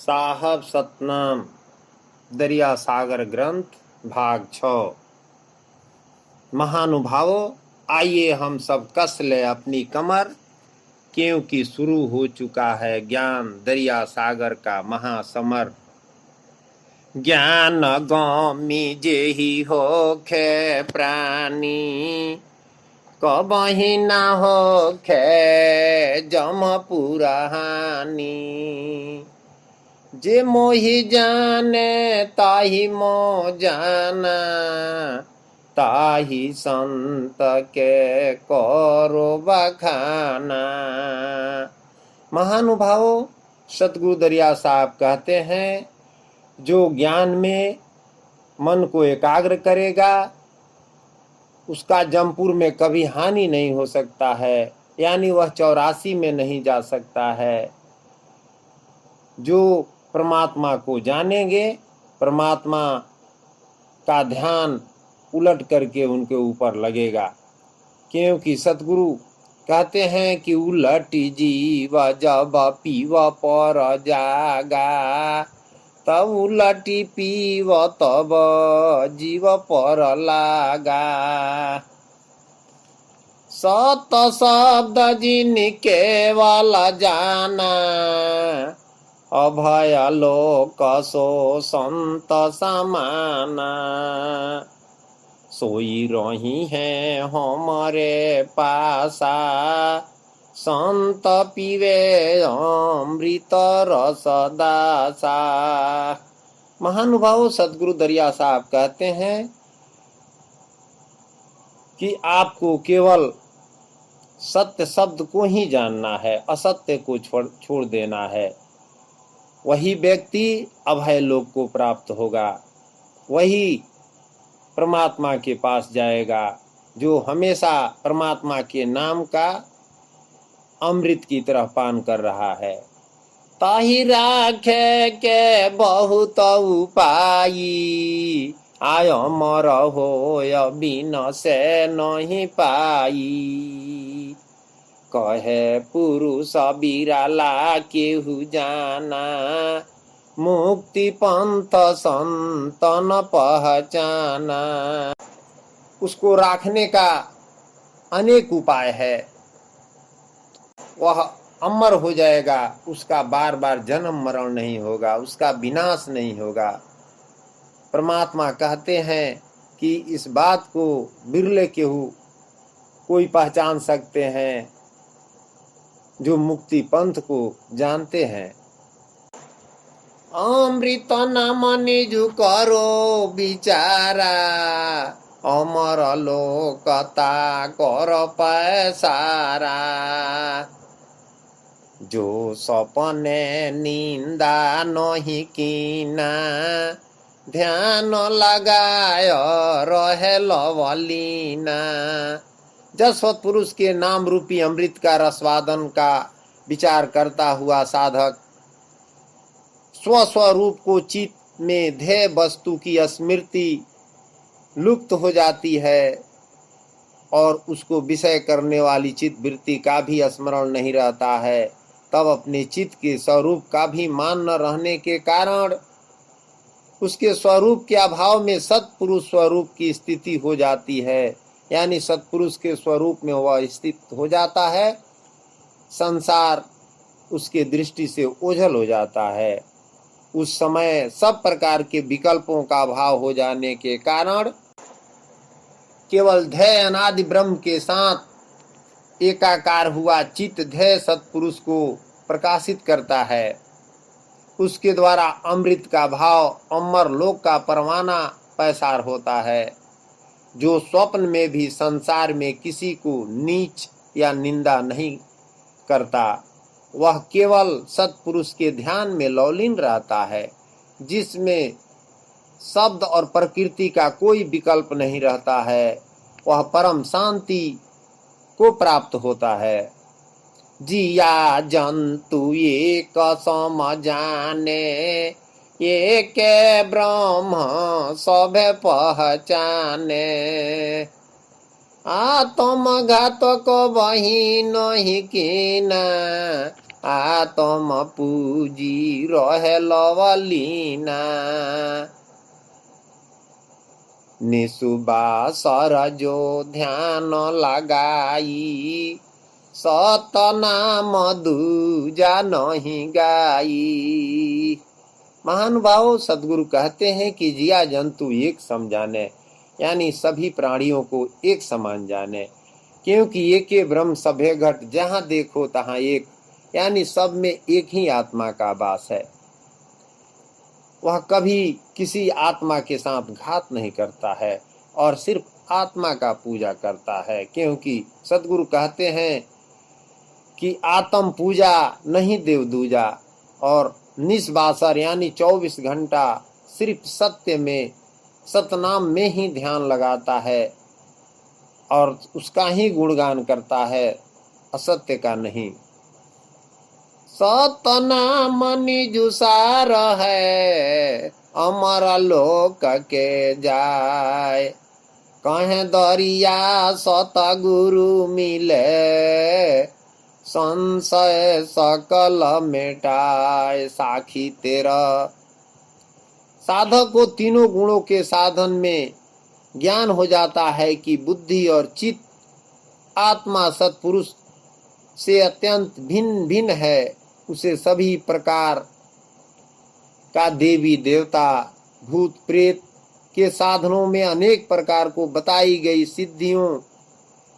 साहब सतनाम दरिया सागर ग्रंथ भाग 6। महानुभावों, आइए हम सब कस ले अपनी कमर, क्योंकि शुरू हो चुका है ज्ञान दरिया सागर का महासमर। ज्ञान गौमी जेहि होखे प्राणी, कबहि ना होखे जम पुरानी। जे मोहि जाने ताहि मो जाना, ताहि संत के करो बखाना। महानुभावों, सतगुरु दरिया साहब कहते हैं, जो ज्ञान में मन को एकाग्र करेगा उसका जमपुर में कभी हानि नहीं हो सकता है, यानी वह 84 में नहीं जा सकता है। जो परमात्मा को जानेंगे, परमात्मा का ध्यान उलट करके उनके ऊपर लगेगा, क्योंकि सतगुरु कहते हैं कि उलटी जीव जब पीव पर जागा, तब उलटी पीव तब जीव पर लागा। सत शब्द जिन केवल जाना, अभय लोक सो संत समाना। सोई रही हैं हमारे पासा, संत पीवे अमृत रस दासा। महानुभाव, सतगुरु दरिया साहब कहते हैं कि आपको केवल सत्य शब्द को ही जानना है, असत्य को छोड़ देना है। वही व्यक्ति अभय लोक को प्राप्त होगा, वही परमात्मा के पास जाएगा, जो हमेशा परमात्मा के नाम का अमृत की तरह पान कर रहा है। ताहि राखे के बहुत उपाई, आय मर होय बिन से नहीं पाई। कहे पुरुष बिराला केहू जाना, मुक्ति पंथ संतन पहचाना। उसको राखने का अनेक उपाय है, वह अमर हो जाएगा, उसका बार बार जन्म मरण नहीं होगा, उसका विनाश नहीं होगा। परमात्मा कहते हैं कि इस बात को बिरले केहू कोई पहचान सकते हैं जो मुक्ति पंथ को जानते हैं। अमृत नाम निजु करो विचारा, अमर लोकता कर पैसारा। जो सपने निंदा नहीं कीना, ध्यान लगाय रहे लवलीना। जब सत्पुरुष के नाम रूपी अमृत का रसवादन का विचार करता हुआ साधक स्वस्वरूप को चित्त में ध्येय वस्तु की स्मृति लुप्त हो जाती है और उसको विषय करने वाली चित्त वृत्ति का भी स्मरण नहीं रहता है, तब अपने चित्त के स्वरूप का भी मान न रहने के कारण उसके स्वरूप के अभाव में सत्पुरुष स्वरूप की स्थिति हो जाती है, यानी सत्पुरुष के स्वरूप में वह स्थित हो जाता है। संसार उसके दृष्टि से ओझल हो जाता है। उस समय सब प्रकार के विकल्पों का अभाव हो जाने के कारण केवल ध्येय अनादि ब्रह्म के साथ एकाकार हुआ चित्त ध्येय सत्पुरुष को प्रकाशित करता है। उसके द्वारा अमृत का भाव अमर लोक का परवाना पैसार होता है। जो स्वप्न में भी संसार में किसी को नीच या निंदा नहीं करता, वह केवल सत्पुरुष के ध्यान में लौलीन रहता है, जिसमें शब्द और प्रकृति का कोई विकल्प नहीं रहता है। वह परम शांति को प्राप्त होता है। जिया जंतु एक सम जाने, एक ब्रह्म सब पहचाने। आत्म घातक बही नहीं कीना, आत्म पूजी रहे लवलीना। निसुबासर जो ध्यान लगाई, सतनाम दूजा नहीं गाई। महानुभाव सदगुरु कहते हैं कि जिया जंतु एक सम जाने, यानी सभी प्राणियों को एक समान जाने, क्योंकि एके ब्रह्म सभे घट, जहाँ देखो तहाँ एक, यानी सब में एक ही आत्मा का वास है। वह कभी किसी आत्मा के साथ घात नहीं करता है और सिर्फ आत्मा का पूजा करता है, क्योंकि सदगुरु कहते हैं कि आत्म पूजा नहीं देव दूजा, और निस्बासर यानी 24 घंटा सिर्फ सत्य में, सतनाम में ही ध्यान लगाता है और उसका ही गुणगान करता है, असत्य का नहीं। सतनाम निजुसार है, अमर लोक के जाय, कहे दरिया सतगुरु मिले, संशय सकल मिटाए साखी तेरा। साधक को तीनों गुणों के साधन में ज्ञान हो जाता है कि बुद्धि और चित्त आत्मा सत्पुरुष से अत्यंत भिन्न भिन्न है। उसे सभी प्रकार का देवी देवता भूत प्रेत के साधनों में अनेक प्रकार को बताई गई सिद्धियों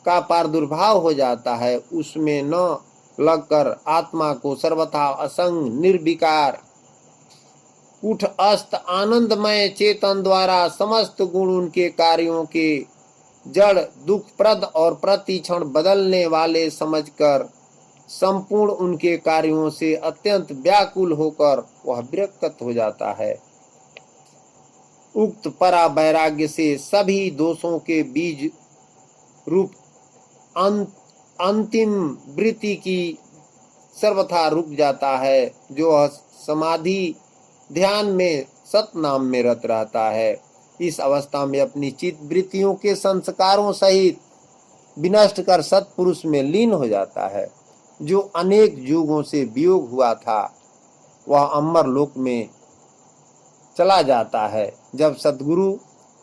का प्रादुर्भाव हो जाता है। उसमें न लगकर आत्मा को सर्वथा असंग निर्विकार उठ अस्त आनंदमय चेतन द्वारा समस्त गुण उनके कार्यों के जड़ दुखप्रद और प्रतिक्षण बदलने वाले समझकर संपूर्ण उनके कार्यों से अत्यंत व्याकुल होकर वह विरक्त हो जाता है। उक्त परा वैराग्य से सभी दोषों के बीज रूप अंतिम वृत्ति की सर्वथा रुक जाता है, जो समाधि ध्यान में सतनाम में रत रहता है। इस अवस्था में अपनी चित्त वृत्तियों के संस्कारों सहित विनष्ट कर सत्पुरुष में लीन हो जाता है। जो अनेक युगों से वियोग हुआ था वह अमर लोक में चला जाता है। जब सद्गुरु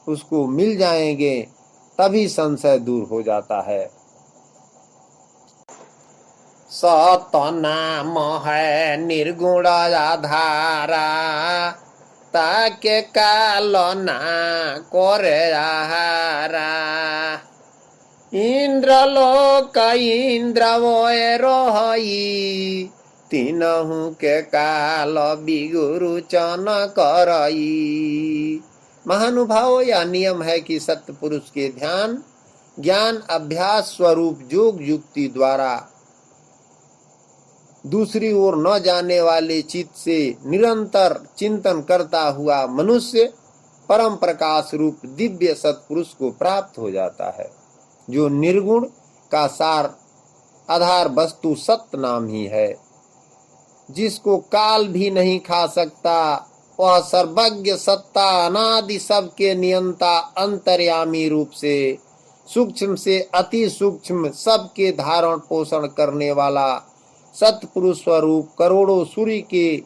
उसको मिल जाएंगे तभी संशय दूर हो जाता है। सतनाम है निर्गुण आधारा, ताके काल ना करे आहारा। इंद्रलोक इंद्र वोए रोहई, तीनहु के काल विगुरुचन करई। महानुभाव यह नियम है कि सत्य पुरुष के ध्यान ज्ञान अभ्यास स्वरूप योग युक्ति द्वारा दूसरी ओर न जाने वाले चित्त से निरंतर चिंतन करता हुआ मनुष्य परम प्रकाश रूप दिव्य सत्पुरुष को प्राप्त हो जाता है, जो निर्गुण का सार आधार वस्तु सत्य नाम ही है, जिसको काल भी नहीं खा सकता। वह सर्वज्ञ सत्ता अनादि सबके नियंता अंतर्यामी रूप से सूक्ष्म से अति सूक्ष्म सबके धारण पोषण करने वाला सत्पुरुष स्वरूप करोड़ों सूर्य के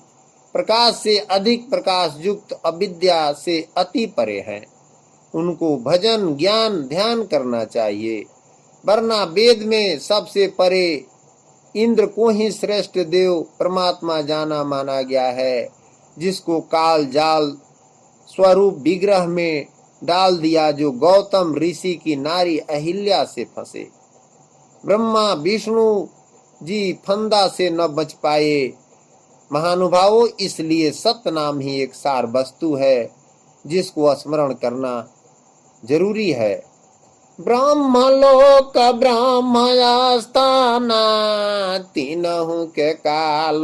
प्रकाश से अधिक प्रकाश युक्त अविद्या से अति परे हैं। उनको भजन ज्ञान ध्यान करना चाहिए, वरना वेद में सबसे परे इंद्र को ही श्रेष्ठ देव परमात्मा जाना माना गया है, जिसको काल जाल स्वरूप विग्रह में डाल दिया, जो गौतम ऋषि की नारी अहिल्या से फंसे। ब्रह्मा विष्णु जी फंदा से न बच पाए। महानुभावों, इसलिए सत्य नाम ही एक सार वस्तु है, जिसको स्मरण करना जरूरी है। ब्रह्मलोक ब्रह्मस्थाना, तीनहु के काल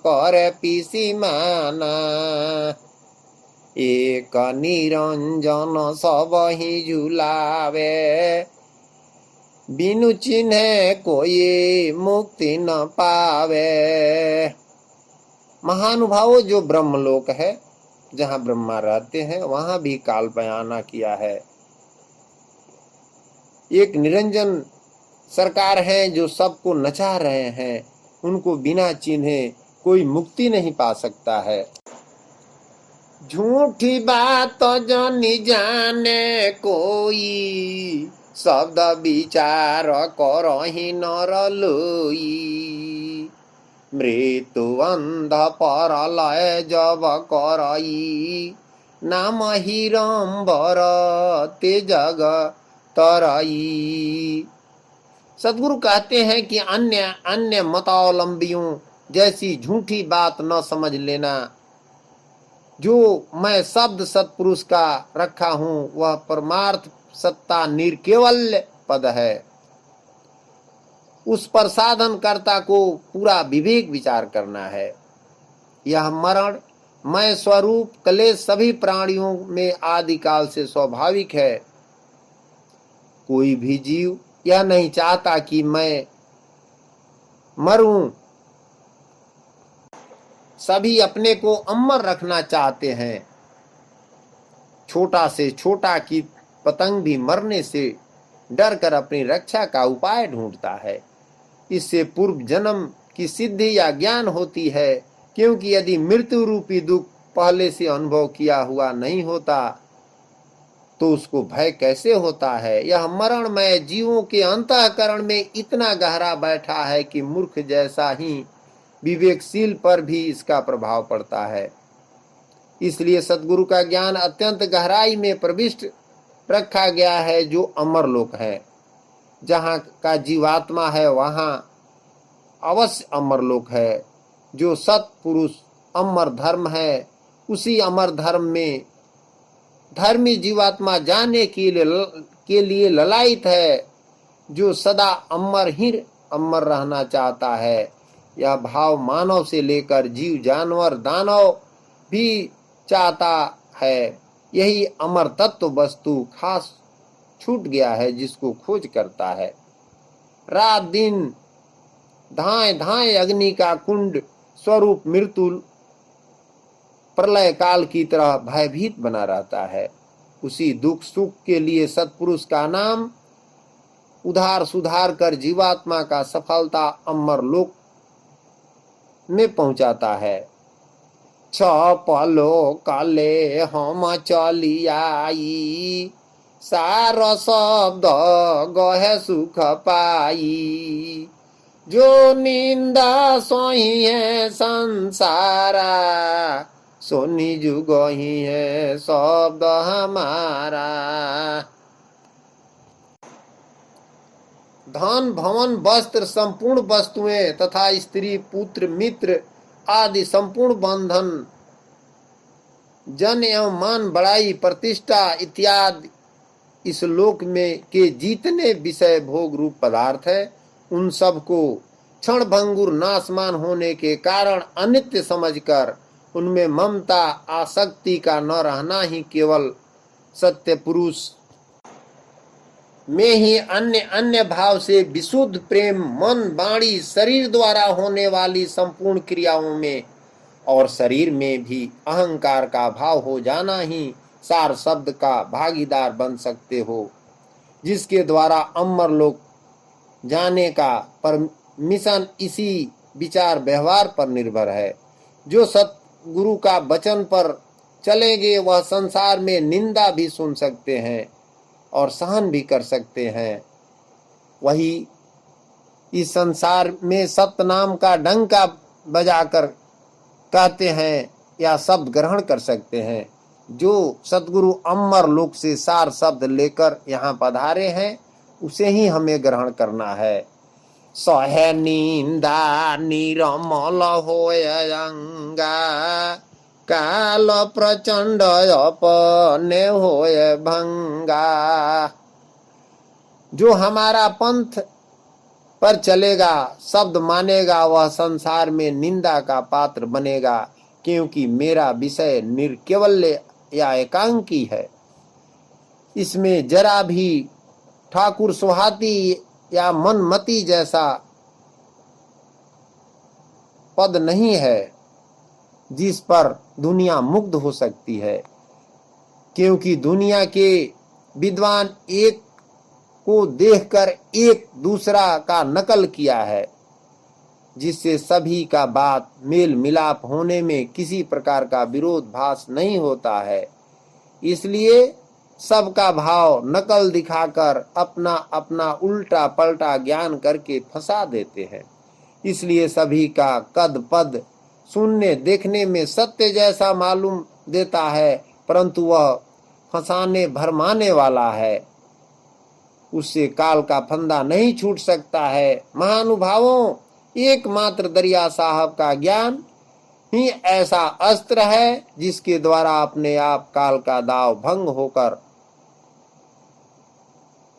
कर पीसी माना। एक निरंजन सब ही झुलावे, बिनु चिन्हे कोई मुक्ति न पावे। महानुभावों, जो ब्रह्मलोक है जहाँ ब्रह्मा रहते हैं वहां भी काल बयाना किया है। एक निरंजन सरकार है जो सबको नचा रहे हैं, उनको बिना चिन्हे कोई मुक्ति नहीं पा सकता है। झूठी बात जानी जाने कोई, शब्द विचार करहि नर लोई। मृत्यु अंध परलय जब करई, नाम हिरंबर ते जग तरई। सदगुरु कहते हैं कि अन्य अन्य मतावलंबियों जैसी झूठी बात न समझ लेना। जो मैं शब्द सत्पुरुष का रखा हूं वह परमार्थ सत्ता निर्केवल्य पद है। उस पर साधनकर्ता को पूरा विवेक विचार करना है। यह मरण मैं स्वरूप क्लेश सभी प्राणियों में आदिकाल से स्वाभाविक है। कोई भी जीव यह नहीं चाहता कि मैं मरूं। सभी अपने को अमर रखना चाहते हैं। छोटा से छोटा कीट पतंग भी मरने से डर कर अपनी रक्षा का उपाय ढूंढता है। इससे पूर्व जन्म की सिद्धि या ज्ञान होती है, क्योंकि यदि मृत्यु रूपी दुख पहले से अनुभव किया हुआ नहीं होता तो उसको भय कैसे होता है। यह मरणमय जीवों के अंतःकरण में इतना गहरा बैठा है कि मूर्ख जैसा ही विवेकशील पर भी इसका प्रभाव पड़ता है। इसलिए सद्गुरु का ज्ञान अत्यंत गहराई में प्रविष्ट रखा गया है, जो अमर लोक है। जहाँ का जीवात्मा है वहाँ अवश्य अमर लोक है। जो सत्पुरुष अमर धर्म है, उसी अमर धर्म में धर्मी जीवात्मा जाने के लिए ललायित है, जो सदा अमर ही अमर रहना चाहता है। यह भाव मानव से लेकर जीव जानवर दानव भी चाहता है। यही अमर तत्व वस्तु खास छूट गया है, जिसको खोज करता है। रात दिन धाए धाए अग्नि का कुंड स्वरूप मृत्यु प्रलय काल की तरह भयभीत बना रहता है। उसी दुख सुख के लिए सत्पुरुष का नाम उधार सुधार कर जीवात्मा का सफलता अमर लोक में पहुंचाता है। छपलो काले हम चली आई, सार शब्द गहे सुख पाई। जो निंदा सोही है संसारा, सो निज गही है शब्द हमारा। धन भवन वस्त्र संपूर्ण वस्तुएं तथा स्त्री पुत्र मित्र आदि संपूर्ण बंधन, जन एवं मान बड़ाई प्रतिष्ठा इत्यादि इस लोक में के जितने विषय भोग रूप पदार्थ है, उन सब को क्षण भंगुर नाशमान होने के कारण अनित्य समझकर उनमें ममता आसक्ति का न रहना ही केवल सत्य पुरुष में ही अन्य अन्य भाव से विशुद्ध प्रेम मन वाणी शरीर द्वारा होने वाली संपूर्ण क्रियाओं में और शरीर में भी अहंकार का भाव हो जाना ही सार शब्द का भागीदार बन सकते हो, जिसके द्वारा अमर लोक जाने का परमिशन इसी विचार व्यवहार पर निर्भर है। जो सतगुरु का वचन पर चलेंगे वह संसार में निंदा भी सुन सकते हैं और सहन भी कर सकते हैं। वही इस संसार में सत्य नाम का डंका बजाकर कहते हैं या शब्द ग्रहण कर सकते हैं। जो सतगुरु अमर लोक से सार शब्द लेकर यहाँ पधारे हैं, उसे ही हमें ग्रहण करना है। सहे निंदा निरमल होय अंगा, काल प्रचंड अपने होय भंगा। जो हमारा पंथ पर चलेगा, शब्द मानेगा, वह संसार में निंदा का पात्र बनेगा, क्योंकि मेरा विषय निर्केवल्य या एकांकी है। इसमें जरा भी ठाकुर सुहाती या मनमति जैसा पद नहीं है जिस पर दुनिया मुग्ध हो सकती है, क्योंकि दुनिया के विद्वान एक को देखकर एक दूसरा का नकल किया है। जिससे सभी का बात मेल मिलाप होने में किसी प्रकार का विरोध भास नहीं होता है। इसलिए सबका भाव नकल दिखाकर अपना अपना उल्टा पलटा ज्ञान करके फंसा देते हैं। इसलिए सभी का कद पद सुनने देखने में सत्य जैसा मालूम देता है, परंतु वह फंसाने भरमाने वाला है। उससे काल का फंदा नहीं छूट सकता है। महानुभावों, एकमात्र दरिया साहब का ज्ञान ही ऐसा अस्त्र है जिसके द्वारा अपने आप काल का दाव भंग होकर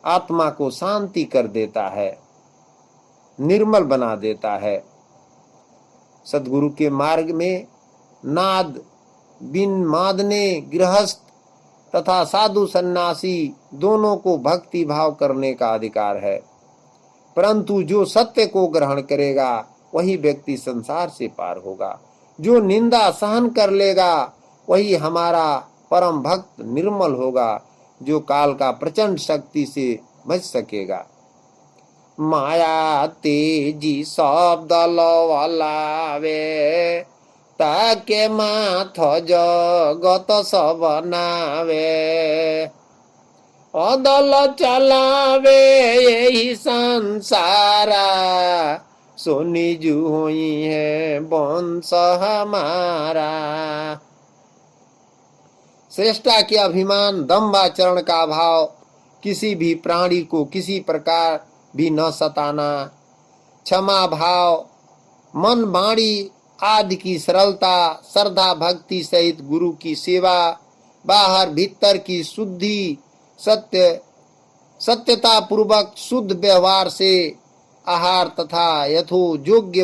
आत्मा को शांति कर देता है, निर्मल बना देता है। सद्गुरु के मार्ग में नाद बिन मादने गृहस्थ तथा साधु सन्यासी दोनों को भक्ति भाव करने का अधिकार है, परंतु जो सत्य को ग्रहण करेगा वही व्यक्ति संसार से पार होगा। जो निंदा सहन कर लेगा वही हमारा परम भक्त निर्मल होगा, जो काल का प्रचंड शक्ति से बच सकेगा। माया तेजी शब्द लवलावे ताके माथ जगत सब नावे, अदल चलावे यही संसारा, सोनी जू हुई है वंश हमारा। श्रेष्ठता के अभिमान दम्भाचरण का भाव किसी भी प्राणी को किसी प्रकार भी न सताना, क्षमा भाव, मन वाणी आदि की सरलता, श्रद्धा भक्ति सहित गुरु की सेवा, बाहर भीतर की शुद्धि, सत्यता पूर्वक शुद्ध व्यवहार से आहार तथा यथो योग्य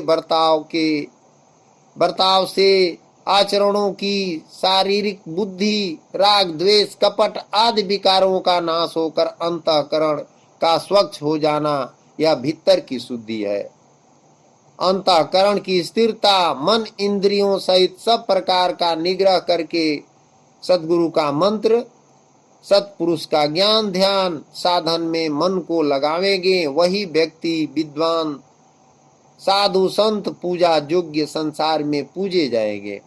बर्ताव से आचरणों की शारीरिक बुद्धि, राग द्वेष कपट आदि विकारों का नाश होकर अंतःकरण का स्वच्छ हो जाना, यह भीतर की शुद्धि है। अंतःकरण की स्थिरता, मन इंद्रियों सहित सब प्रकार का निग्रह करके सद्गुरु का मंत्र, सत्पुरुष का ज्ञान ध्यान साधन में मन को लगावेंगे, वही व्यक्ति विद्वान साधु संत पूजा योग्य संसार में पूजे जाएंगे।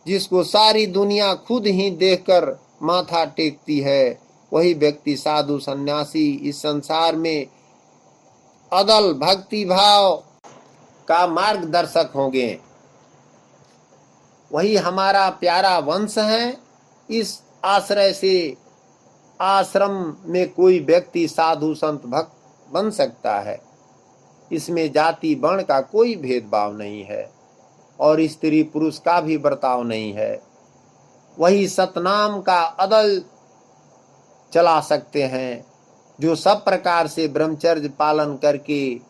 जिसको सारी दुनिया खुद ही देखकर माथा टेकती है, वही व्यक्ति साधु सन्यासी इस संसार में अदल भक्ति भाव का मार्गदर्शक होंगे। वही हमारा प्यारा वंश है। इस आश्रय से आश्रम में कोई व्यक्ति साधु संत भक्त बन सकता है। इसमें जाति वर्ण का कोई भेदभाव नहीं है और स्त्री पुरुष का भी बर्ताव नहीं है। वही सतनाम का अदल चला सकते हैं, जो सब प्रकार से ब्रह्मचर्य पालन करके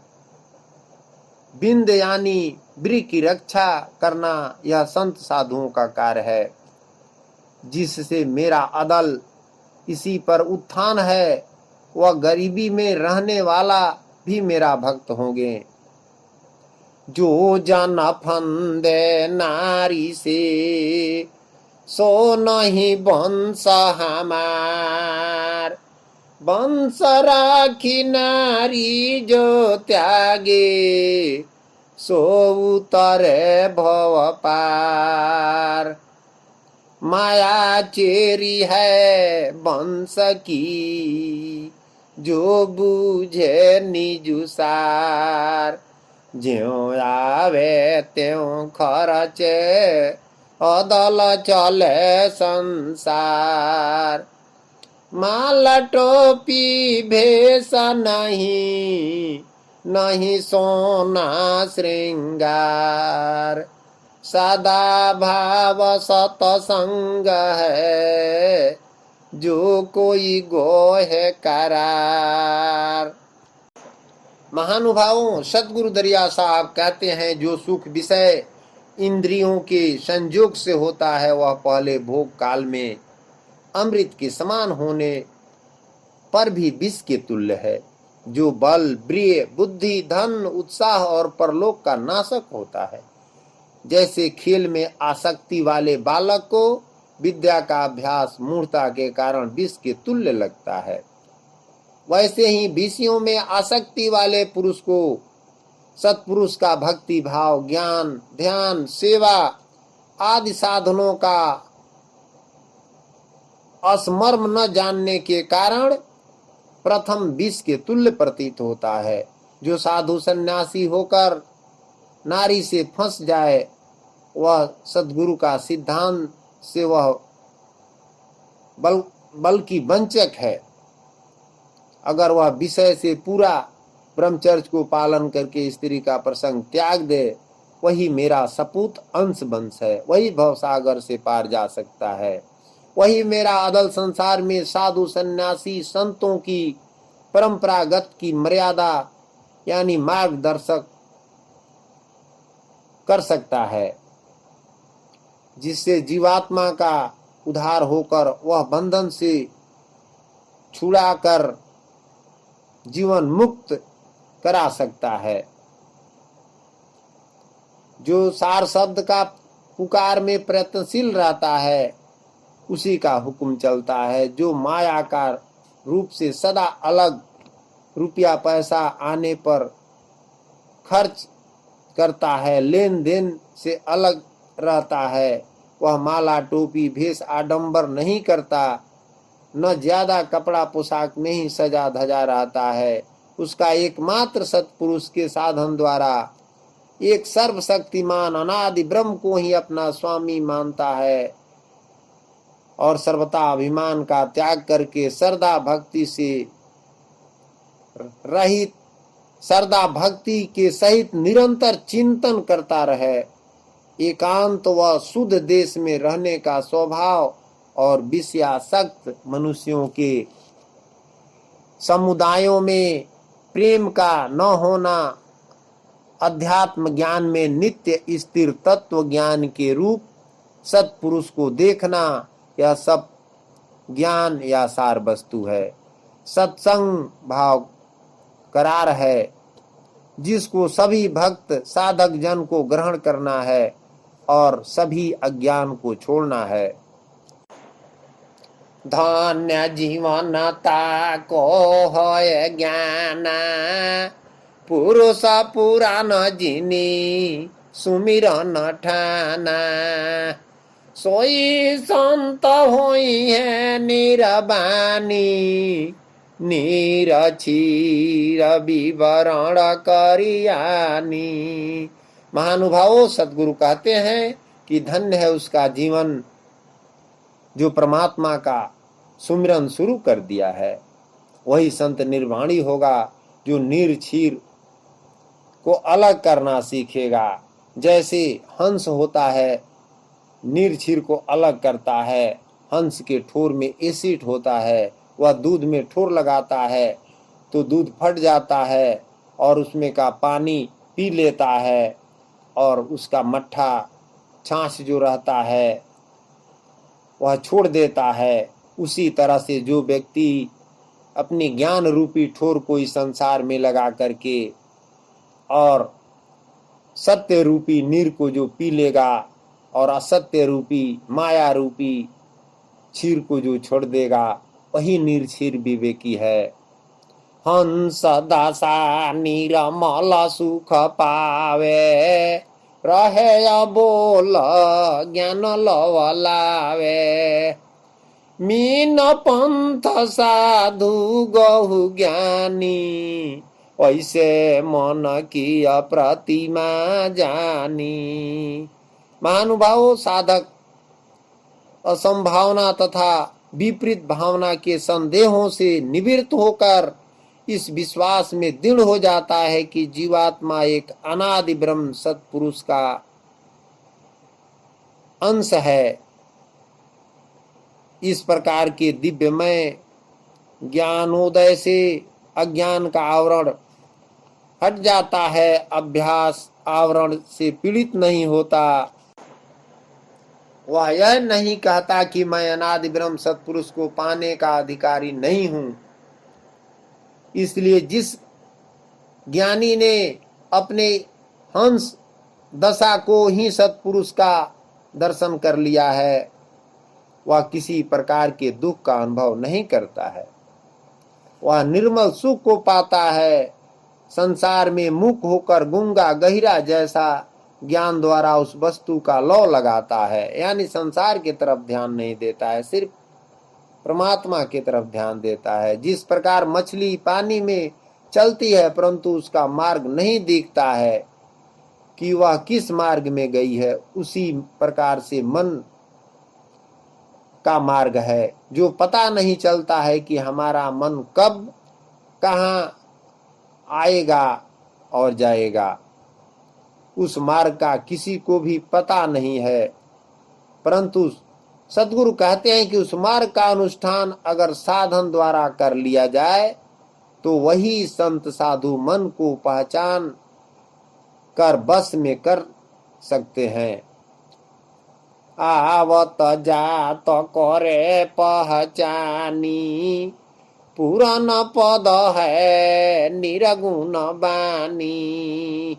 बिंद यानी ब्री की रक्षा करना, यह संत साधुओं का कार्य है। जिससे मेरा अदल इसी पर उत्थान है, वह गरीबी में रहने वाला भी मेरा भक्त होंगे। जो जन फंदे नारी से, सो नहीं वंश हमार, वंश राखी नारी जो त्यागे, सो उतरे भव पार। माया चेरी है वंश की, जो बूझे निजुसार, ज्यों आवे त्यों खर्चे, अदल चले संसार। माल टोपी भेष नहीं, नहीं सोना श्रृंगार, सदा भाव सतसंग है, जो कोई गोहे करार। महानुभावों, सद्गुरु दरिया साहब कहते हैं, जो सुख विषय इंद्रियों के संयोग से होता है, वह पहले भोग काल में अमृत के समान होने पर भी विष के तुल्य है, जो बल प्रिय बुद्धि धन उत्साह और परलोक का नाशक होता है। जैसे खेल में आसक्ति वाले बालक को विद्या का अभ्यास मूढ़ता के कारण विष के तुल्य लगता है, वैसे ही विषयों में आसक्ति वाले पुरुष को सत्पुरुष का भक्ति भाव, ज्ञान, ध्यान, सेवा आदि साधनों का अस्मर्म न जानने के कारण प्रथम विष के तुल्य प्रतीत होता है। जो साधु सन्यासी होकर नारी से फंस जाए, वह सद्गुरु का सिद्धांत से वह बल्कि वंचक है। अगर वह विषय से पूरा ब्रह्मचर्य को पालन करके स्त्री का प्रसंग त्याग दे, वही मेरा सपूत अंश वंश है, वही भवसागर से पार जा सकता है, वही मेरा अदल संसार में साधु सन्यासी संतों की परंपरागत की मर्यादा यानी मार्गदर्शक कर सकता है, जिससे जीवात्मा का उद्धार होकर वह बंधन से छुड़ाकर जीवन मुक्त करा सकता है। जो सार शब्द का पुकार में प्रयत्नशील रहता है, उसी का हुक्म चलता है। जो माया का रूप से सदा अलग, रुपया पैसा आने पर खर्च करता है, लेन देन से अलग रहता है, वह माला टोपी भेष आडंबर नहीं करता, न ज्यादा कपड़ा पोशाक में ही सजा धजा रहता है, उसका एकमात्र सत्पुरुष के साधन द्वारा एक सर्वशक्तिमान अनादि ब्रह्म को ही अपना स्वामी मानता है और सर्वथा अभिमान का त्याग करके श्रद्धा भक्ति के सहित निरंतर चिंतन करता रहे। एकांत व शुद्ध देश में रहने का स्वभाव और विषयासक्त मनुष्यों के समुदायों में प्रेम का न होना, अध्यात्म ज्ञान में नित्य स्थिर तत्व ज्ञान के रूप सत्पुरुष को देखना, यह सब ज्ञान या सार वस्तु है। सत्संग भाव करार है, जिसको सभी भक्त साधक जन को ग्रहण करना है और सभी अज्ञान को छोड़ना है। धन्य जीवन ताको होय ज्ञान, पुरुष पुराण जिनी सुमिरन ठाना, सोई संत होई है निरबानी, निरक्षीर विवरण करियानी। महानुभावों, सद्गुरु कहते हैं कि धन्य है उसका जीवन जो परमात्मा का सुमिरन शुरू कर दिया है। वही संत निर्वाणी होगा जो निर्क्षीर को अलग करना सीखेगा। जैसे हंस होता है, निर्क्षीर को अलग करता है। हंस के ठोर में एसिड होता है, वह दूध में ठोर लगाता है तो दूध फट जाता है और उसमें का पानी पी लेता है और उसका मट्ठा छाछ जो रहता है वह छोड़ देता है। उसी तरह से जो व्यक्ति अपनी ज्ञान रूपी ठोर को इस संसार में लगा करके और सत्य रूपी नीर को जो पी लेगा और असत्य रूपी माया रूपी क्षीर को जो छोड़ देगा, वही निर्क्षीर विवेकी है। हंस दासा निरमल सुख पावे, रहे बोल ज्ञान लवलावे, मीन पंथ साधु गहु ज्ञानी, ऐसे मन की प्रतिमा जानी। महानुभावों, साधक असंभावना तथा विपरीत भावना के संदेहों से निवृत्त होकर इस विश्वास में दृढ़ हो जाता है कि जीवात्मा एक अनादि ब्रह्म सत्पुरुष का अंश है। इस प्रकार के दिव्यमय ज्ञानोदय से अज्ञान का आवरण हट जाता है, अभ्यास आवरण से पीड़ित नहीं होता। वह यह नहीं कहता कि मैं अनादि ब्रह्म सत्पुरुष को पाने का अधिकारी नहीं हूं। इसलिए जिस ज्ञानी ने अपने हंस दशा को ही सत्पुरुष का दर्शन कर लिया है, वह किसी प्रकार के दुख का अनुभव नहीं करता है। वह निर्मल सुख को पाता है संसार में मुख होकर गूंगा गहिरा जैसा ज्ञान द्वारा उस वस्तु का लौ लगाता है, यानी संसार की तरफ ध्यान नहीं देता है, सिर्फ परमात्मा की तरफ ध्यान देता है। जिस प्रकार मछली पानी में चलती है परंतु उसका मार्ग नहीं दिखता है कि वह किस मार्ग में गई है, उसी प्रकार से मन का मार्ग है जो पता नहीं चलता है कि हमारा मन कब कहाँ आएगा और जाएगा। उस मार्ग का किसी को भी पता नहीं है, परंतु सद्गुरु कहते हैं कि उस मार्ग का अनुष्ठान अगर साधन द्वारा कर लिया जाए तो वही संत साधु मन को पहचान कर बस में कर सकते हैं। आवत जात करे पहचानी, पुरान पद है निरगुण बानी।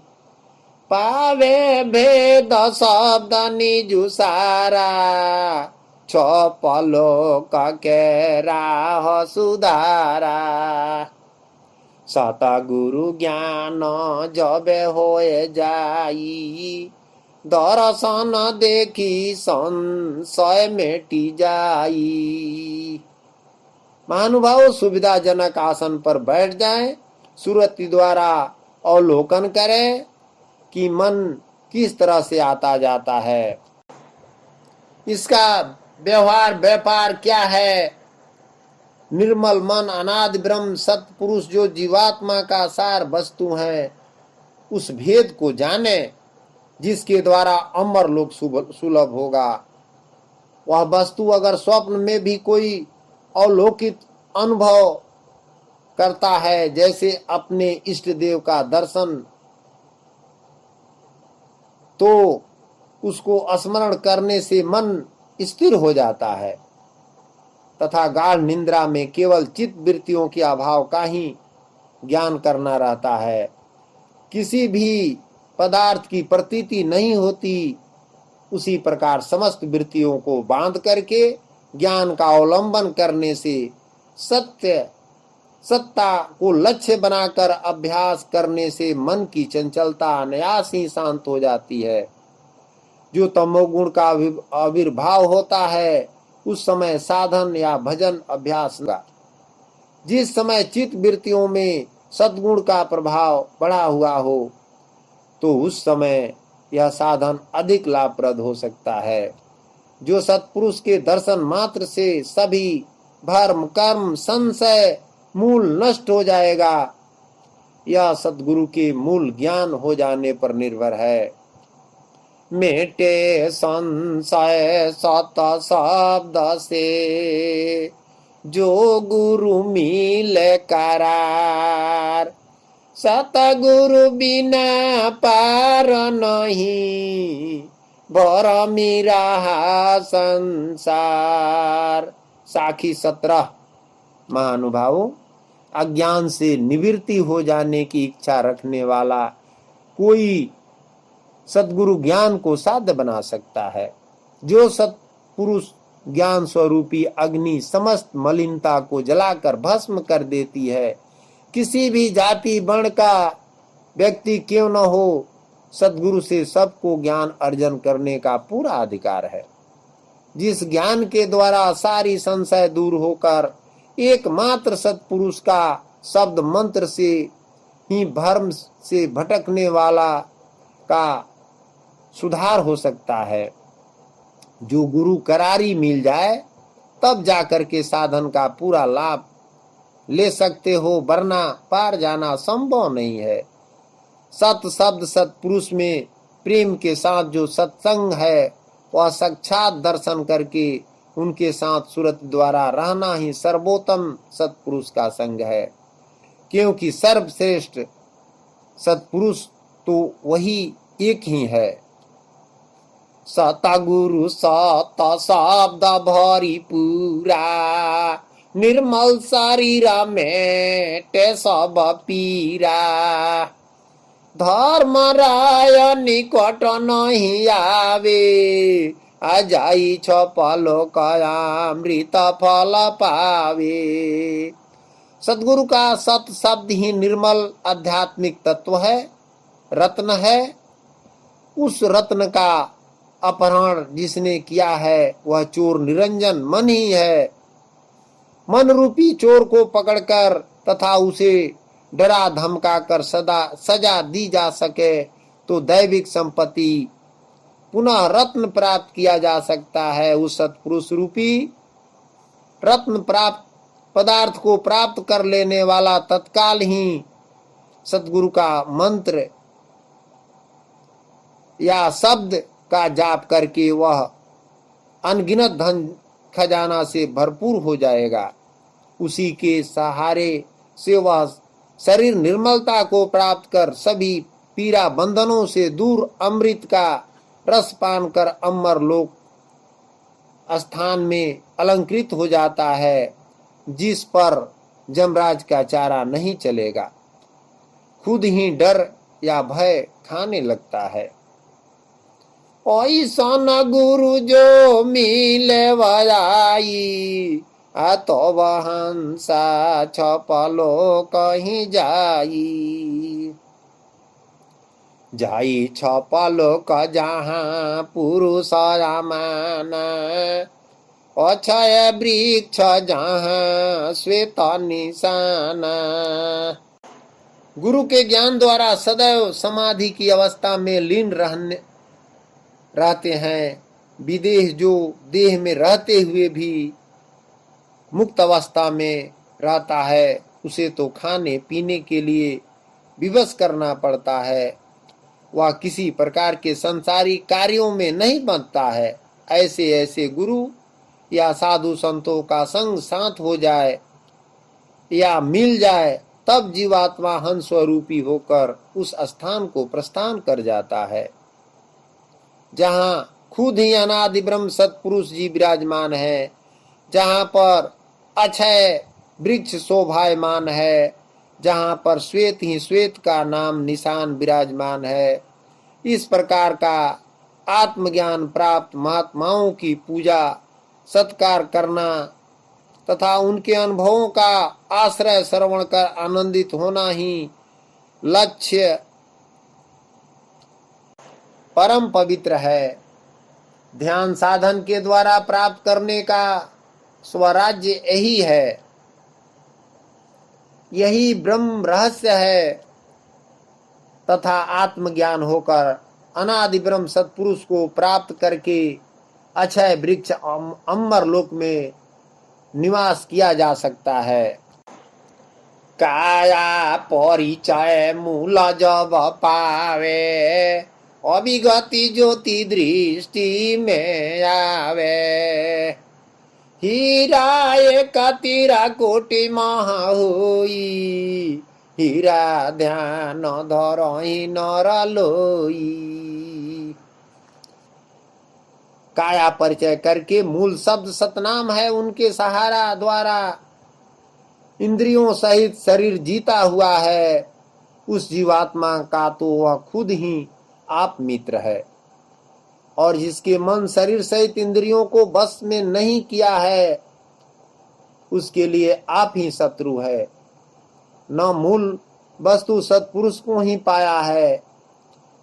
पावे भेद शब्द निजु सारा, छपलो के राह सुधारा। सतगुरु ज्ञान जबे होए जाई, दर्शन देखी संशय मेटी जाई। महानुभाव सुविधाजनक आसन पर बैठ जाएं, सुरति द्वारा अवलोकन करें कि मन किस तरह से आता जाता है, इसका व्यवहार व्यापार क्या है। निर्मल मन अनादि ब्रह्म सतपुरुष जो जीवात्मा का सार वस्तु है, उस भेद को जाने जिसके द्वारा अमर लोक सुलभ होगा। वह वस्तु अगर स्वप्न में भी कोई अलौकिक अनुभव करता है, जैसे अपने इष्ट देव का दर्शन, तो उसको स्मरण करने से मन स्थिर हो जाता है तथा गाढ़ निद्रा में केवल चित्त वृत्तियों के अभाव का ही ज्ञान करना रहता है। किसी भी पदार्थ की प्रतीति नहीं होती। उसी प्रकार समस्त वृत्तियों को बांध करके ज्ञान का अवलंबन करने से सत्ता को लक्ष्य बनाकर अभ्यास करने से मन की चंचलता अनायास ही शांत हो जाती है। जो तमोगुण का आविर्भाव होता है उस समय साधन या भजन अभ्यास का, जिस समय चित्त वृत्तियों में सद्गुण का प्रभाव बढ़ा हुआ हो तो उस समय यह साधन अधिक लाभप्रद हो सकता है। जो सत्पुरुष के दर्शन मात्र से सभी भर्म कर्म संशय मूल नष्ट हो जाएगा, यह सद्गुरु के मूल ज्ञान हो जाने पर निर्भर है। मेटे संशय सत शब्द से, जो गुरु मिले करार। सतगुरु बिना पार नहीं, भरमी रहा संसार। साखी 17। महानुभावों, अज्ञान से निवृत्ति हो जाने की इच्छा रखने वाला कोई सद्गुरु ज्ञान को साध्य बना सकता है। जो सत्पुरुष ज्ञान स्वरूपी अग्नि समस्त मलिनता को जलाकर भस्म कर देती है, किसी भी जाति वर्ण का व्यक्ति क्यों न हो, सद्गुरु से सबको ज्ञान अर्जन करने का पूरा अधिकार है। जिस ज्ञान के द्वारा सारी संशय दूर होकर एकमात्र सत्पुरुष का शब्द मंत्र से ही भ्रम से भटकने वाला का सुधार हो सकता है। जो गुरु करारी मिल जाए तब जाकर के साधन का पूरा लाभ ले सकते हो, वरना पार जाना संभव नहीं है। सत शब्द सत्पुरुष में प्रेम के साथ जो सत्संग है, वह साक्षात दर्शन करके उनके साथ सुरत द्वारा रहना ही सर्वोत्तम सत्पुरुष का संग है। क्योंकि सर्वश्रेष्ठ सत्पुरुष तो वही एक ही है। सतगुरु सत शब्द भरी पूरा, निर्मल शरीर में टे सब पीरा। धर्म राय निकट नहीं आवे, अजाई छपलो कयामृत फल पावे। सद्गुरु का सत शब्द ही निर्मल आध्यात्मिक तत्व है, रत्न है। उस रत्न का अपहरण जिसने किया है वह चोर निरंजन मन ही है। मन रूपी चोर को पकड़कर तथा उसे डरा धमका कर सजा दी जा सके तो दैविक संपत्ति पुनः रत्न प्राप्त किया जा सकता है। उस सत्पुरुष रूपी रत्न प्राप्त पदार्थ को प्राप्त कर लेने वाला तत्काल ही सद्गुरु का मंत्र या शब्द का जाप करके वह अनगिनत धन खजाना से भरपूर हो जाएगा। उसी के सहारे से वह शरीर निर्मलता को प्राप्त कर सभी पीड़ा बंधनों से दूर अमृत का रस पान कर अमर लोक स्थान में अलंकृत हो जाता है, जिस पर जमराज का चारा नहीं चलेगा। खुद ही डर या भय खाने लगता है। ऐसन गुरु जो मिले वराई तो हंसा छपलो कहीं जाई। जाई छपलो क जहाँ पुरुष रामाना अक्षय वृक्ष जहाँ श्वेत निशाना। गुरु के ज्ञान द्वारा सदैव समाधि की अवस्था में लीन रहते हैं। विदेह जो देह में रहते हुए भी मुक्त अवस्था में रहता है, उसे तो खाने पीने के लिए विवश करना पड़ता है। वह किसी प्रकार के संसारी कार्यों में नहीं बंधता है। ऐसे गुरु या साधु संतों का संग साथ हो जाए या मिल जाए, तब जीवात्मा हंस स्वरूपी होकर उस स्थान को प्रस्थान कर जाता है जहाँ खुद ही अनादि ब्रह्म सत्पुरुष जी विराजमान है, जहाँ पर अक्षय वृक्ष शोभायमान है, जहाँ पर श्वेत ही श्वेत का नाम निशान विराजमान है। इस प्रकार का आत्मज्ञान प्राप्त महात्माओं की पूजा सत्कार करना तथा उनके अनुभवों का आश्रय श्रवण कर आनंदित होना ही लक्ष्य परम पवित्र है। ध्यान साधन के द्वारा प्राप्त करने का स्वराज्य यही है, यही ब्रह्म रहस्य है तथा आत्मज्ञान होकर अनादि ब्रह्म सत्पुरुष को प्राप्त करके अक्षय वृक्ष अमर लोक में निवास किया जा सकता है। काया परिचय मूल जब पावे अभिगति ज्योति दृष्टि में आवे। हीरा एक तीरा कोटि महा होई हीरा ध्यान धरहि नर लोई। काया परिचय करके मूल शब्द सतनाम है, उनके सहारा द्वारा इंद्रियों सहित शरीर जीता हुआ है। उस जीवात्मा का तो वह खुद ही आप मित्र है, और जिसके मन शरीर सहित इंद्रियों को बस में नहीं किया है, उसके लिए आप ही शत्रु है। न मूल वस्तु सत्पुरुष को ही पाया है।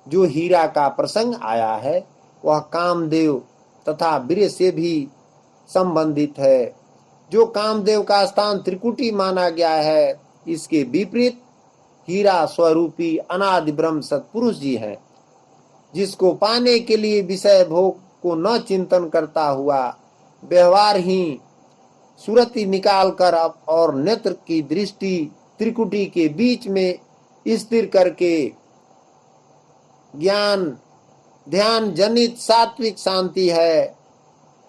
जो हीरा का प्रसंग आया है वह कामदेव तथा वीर्य से भी संबंधित है। जो कामदेव का स्थान त्रिकुटी माना गया है, इसके विपरीत हीरा स्वरूपी अनादि ब्रह्म सत्पुरुष जी हैं, जिसको पाने के लिए विषय भोग को न चिंतन करता हुआ व्यवहार ही सुरति निकाल कर और नेत्र की दृष्टि त्रिकुटी के बीच में स्थिर करके ज्ञान ध्यान जनित सात्विक शांति है,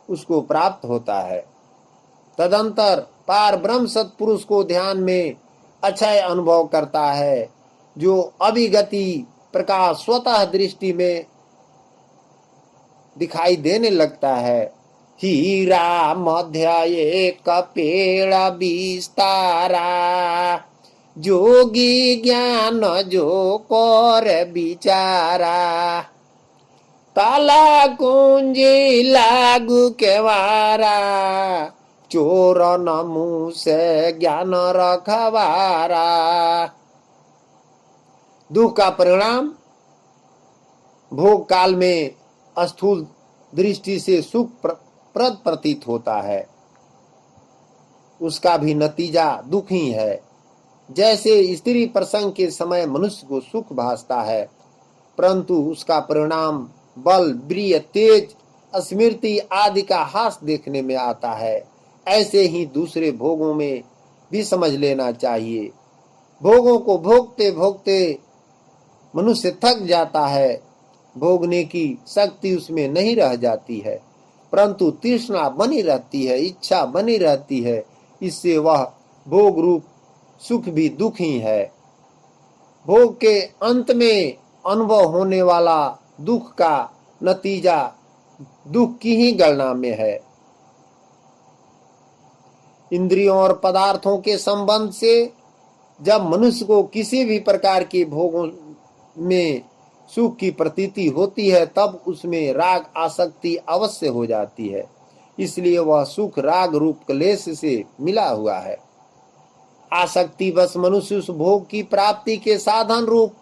उसको प्राप्त होता है। तदंतर पार ब्रह्म सत्पुरुष को ध्यान में अक्षय अनुभव करता है, जो अभिगति प्रकाश स्वतः दृष्टि में दिखाई देने लगता है। हीरा मध्य एक पेड़ विस्तारा जोगी ज्ञान जो कर विचारा। ताला कुंजी लागू केवारा चोर न मुँह से ज्ञान रखवारा। दुख का परिणाम भोग काल में स्थूल दृष्टि से सुख प्रद प्रतीत होता है, उसका भी नतीजा दुख ही है। जैसे स्त्री प्रसंग के समय मनुष्य को सुख भासता है, परंतु उसका परिणाम बल, वीर्य, तेज, स्मृति आदि का हास देखने में आता है, ऐसे ही दूसरे भोगों में भी समझ लेना चाहिए। भोगों को भोगते भोगते मनुष्य थक जाता है, भोगने की शक्ति उसमें नहीं रह जाती है, परंतु तृष्णा बनी रहती है, इच्छा बनी रहती है। इससे वह भोग रूप सुख भी दुख ही है। भोग के अंत में अनुभव होने वाला दुख का नतीजा दुख की ही गणना में है। इंद्रियों और पदार्थों के संबंध से जब मनुष्य को किसी भी प्रकार के भोगों में सुख की प्रतीति होती है, तब उसमें राग आसक्ति अवश्य हो जाती है। इसलिए वह सुख राग रूप क्लेश से मिला हुआ है। आसक्ति बस मनुष्य उस भोग की प्राप्ति के साधन रूप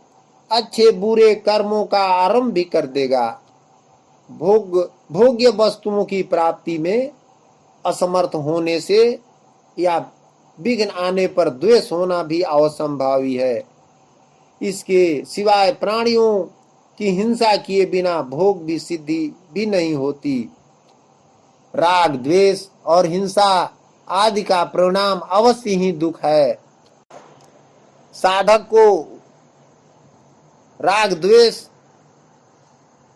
अच्छे बुरे कर्मों का आरंभ भी कर देगा। भोग्य वस्तुओं की प्राप्ति में असमर्थ होने से या विघ्न आने पर द्वेष होना भी अवसंभावी है। इसके सिवाय प्राणियों की हिंसा किए बिना भोग भी सिद्धि भी नहीं होती। राग, द्वेष और हिंसा आदि का परिणाम अवश्य ही दुख है। साधक को राग द्वेष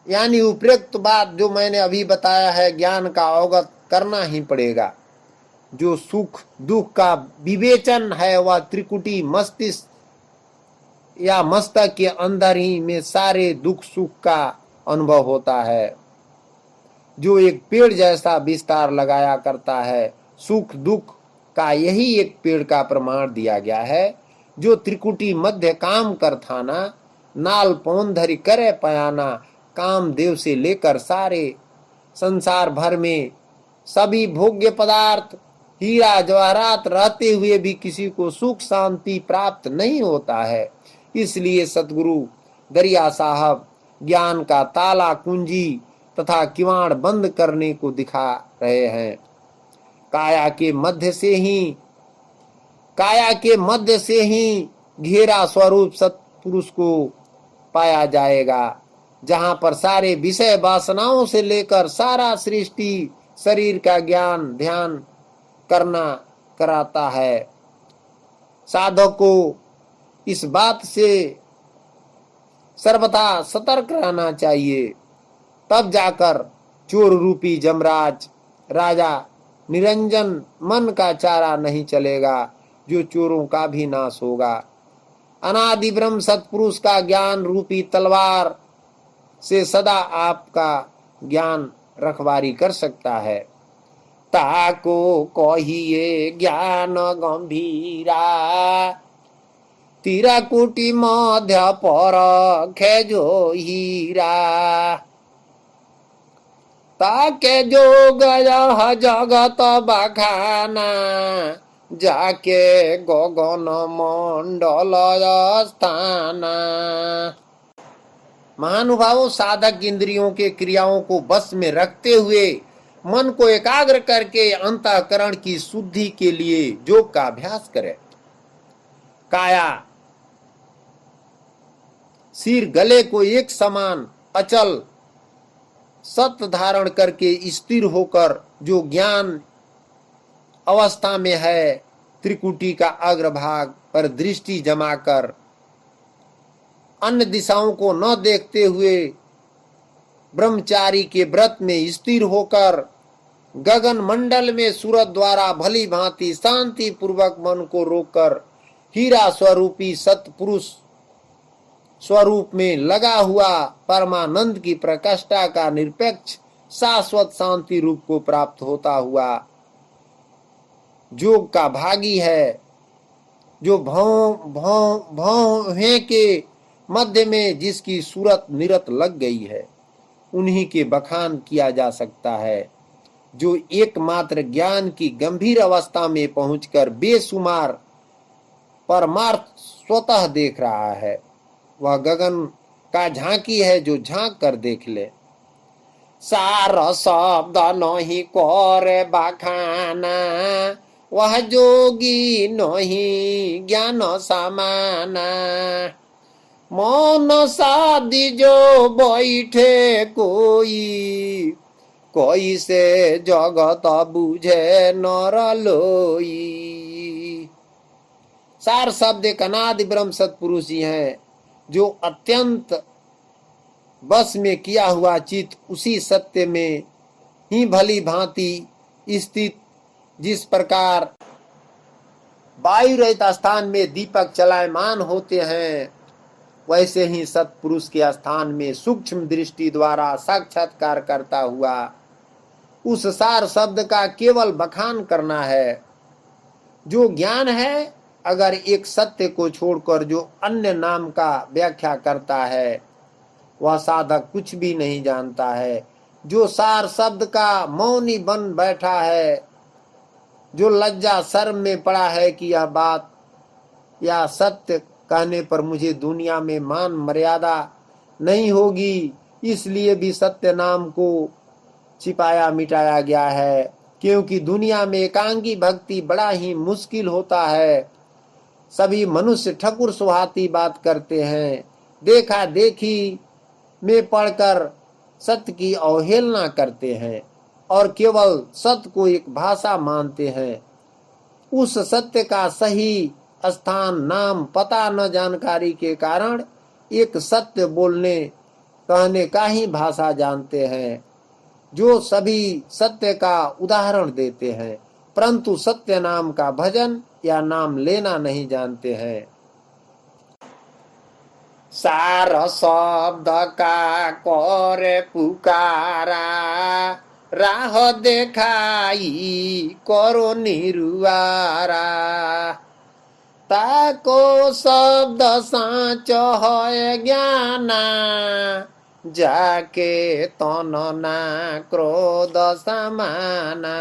यानी उपयुक्त बात जो मैंने अभी बताया है, ज्ञान का अवगत करना ही पड़ेगा। जो सुख दुख का विवेचन है वह त्रिकुटी मस्तिष्क या मस्तक के अंदर ही में सारे दुख सुख का अनुभव होता है। जो एक पेड़ जैसा विस्तार लगाया करता है, सुख दुख का यही एक पेड़ का प्रमाण दिया गया है। जो त्रिकुटी मध्य काम कर थाना, नाल पौन धरि करे पयाना, काम देव से लेकर सारे संसार भर में सभी भोग्य पदार्थ हीरा जवाहरात रहते हुए भी किसी को सुख शांति प्राप्त नहीं होता है। इसलिए सतगुरु दरिया साहब ज्ञान का ताला कुंजी तथा किवाड़ बंद करने को दिखा रहे हैं। काया के मध्य से ही घेरा स्वरूप सत्पुरुष को पाया जाएगा, जहां पर सारे विषय वासनाओं से लेकर सारा सृष्टि शरीर का ज्ञान ध्यान करना कराता है। साधक को इस बात से सर्वथा सतर्क रहना चाहिए, तब जाकर चोर रूपी जमराज राजा निरंजन मन का चारा नहीं चलेगा, जो चोरों का भी नाश होगा। अनादि ब्रह्म सत्पुरुष का ज्ञान रूपी तलवार से सदा आपका ज्ञान रखवारी कर सकता है। ताको कहिए ज्ञान गंभीरा, तीरा कुटी मध्य पर खेजो हीरा। ताके जो गया जगत बखाना, जाके गगन मंडल स्थाना। महानुभावों, साधक इंद्रियों के क्रियाओं को बस में रखते हुए मन को एकाग्र करके अंतःकरण की शुद्धि के लिए योग का अभ्यास करे। काया सिर गले को एक समान अचल सत्य धारण करके स्थिर होकर जो ज्ञान अवस्था में है, त्रिकुटी का अग्रभाग पर दृष्टि जमाकर अन्य दिशाओं को न देखते हुए ब्रह्मचारी के व्रत में स्थिर होकर गगन मंडल में सूरज द्वारा भली भांति शांति पूर्वक मन को रोककर हीरा स्वरूपी सत्पुरुष स्वरूप में लगा हुआ परमानंद की प्रकाष्ठा का निरपेक्ष शाश्वत शांति रूप को प्राप्त होता हुआ योग का भागी है। जो भौहें के मध्य में जिसकी सूरत निरत लग गई है, उन्हीं के बखान किया जा सकता है। जो एकमात्र ज्ञान की गंभीर अवस्था में पहुंचकर बेशुमार परमार्थ स्वतः देख रहा है, वह गगन का झांकी है जो झांक कर देख ले। सार शब्द नहीं करे बखाना, वह जोगी नहीं ज्ञान समाना। मन साधि जो बैठे कोई, कोई से जगत बुझे नर लोई। सार शब्द एक अनादि ब्रह्म सत्पुरुष ही हैं, जो अत्यंत बस में किया हुआ चित्त उसी सत्य में ही भली भांति स्थित, जिस प्रकार वायु रहित स्थान में दीपक चलायमान होते हैं, वैसे ही सत्पुरुष के स्थान में सूक्ष्म दृष्टि द्वारा साक्षात्कार करता हुआ उस सार शब्द का केवल बखान करना है। जो ज्ञान है, अगर एक सत्य को छोड़कर जो अन्य नाम का व्याख्या करता है, वह साधक कुछ भी नहीं जानता है। जो सार शब्द का मौनी बन बैठा है, जो लज्जा शर्म में पड़ा है कि यह बात या सत्य कहने पर मुझे दुनिया में मान मर्यादा नहीं होगी, इसलिए भी सत्य नाम को छिपाया मिटाया गया है, क्योंकि दुनिया में एकांगी भक्ति बड़ा ही मुश्किल होता है। सभी मनुष्य ठकुर सुहाती बात करते हैं, देखा देखी में पढ़कर सत्य की अवहेलना करते हैं और केवल सत्य को एक भाषा मानते हैं। उस सत्य का सही स्थान, नाम, पता न जानकारी के कारण एक सत्य बोलने कहने का ही भाषा जानते हैं, जो सभी सत्य का उदाहरण देते हैं, परंतु सत्य नाम का भजन या नाम लेना नहीं जानते हैं। सार शब्द का करे पुकारा, राह देखाई करो निरुआरा। ताको शब्द साँच है ज्ञाना, जाके तन ना क्रोध समाना।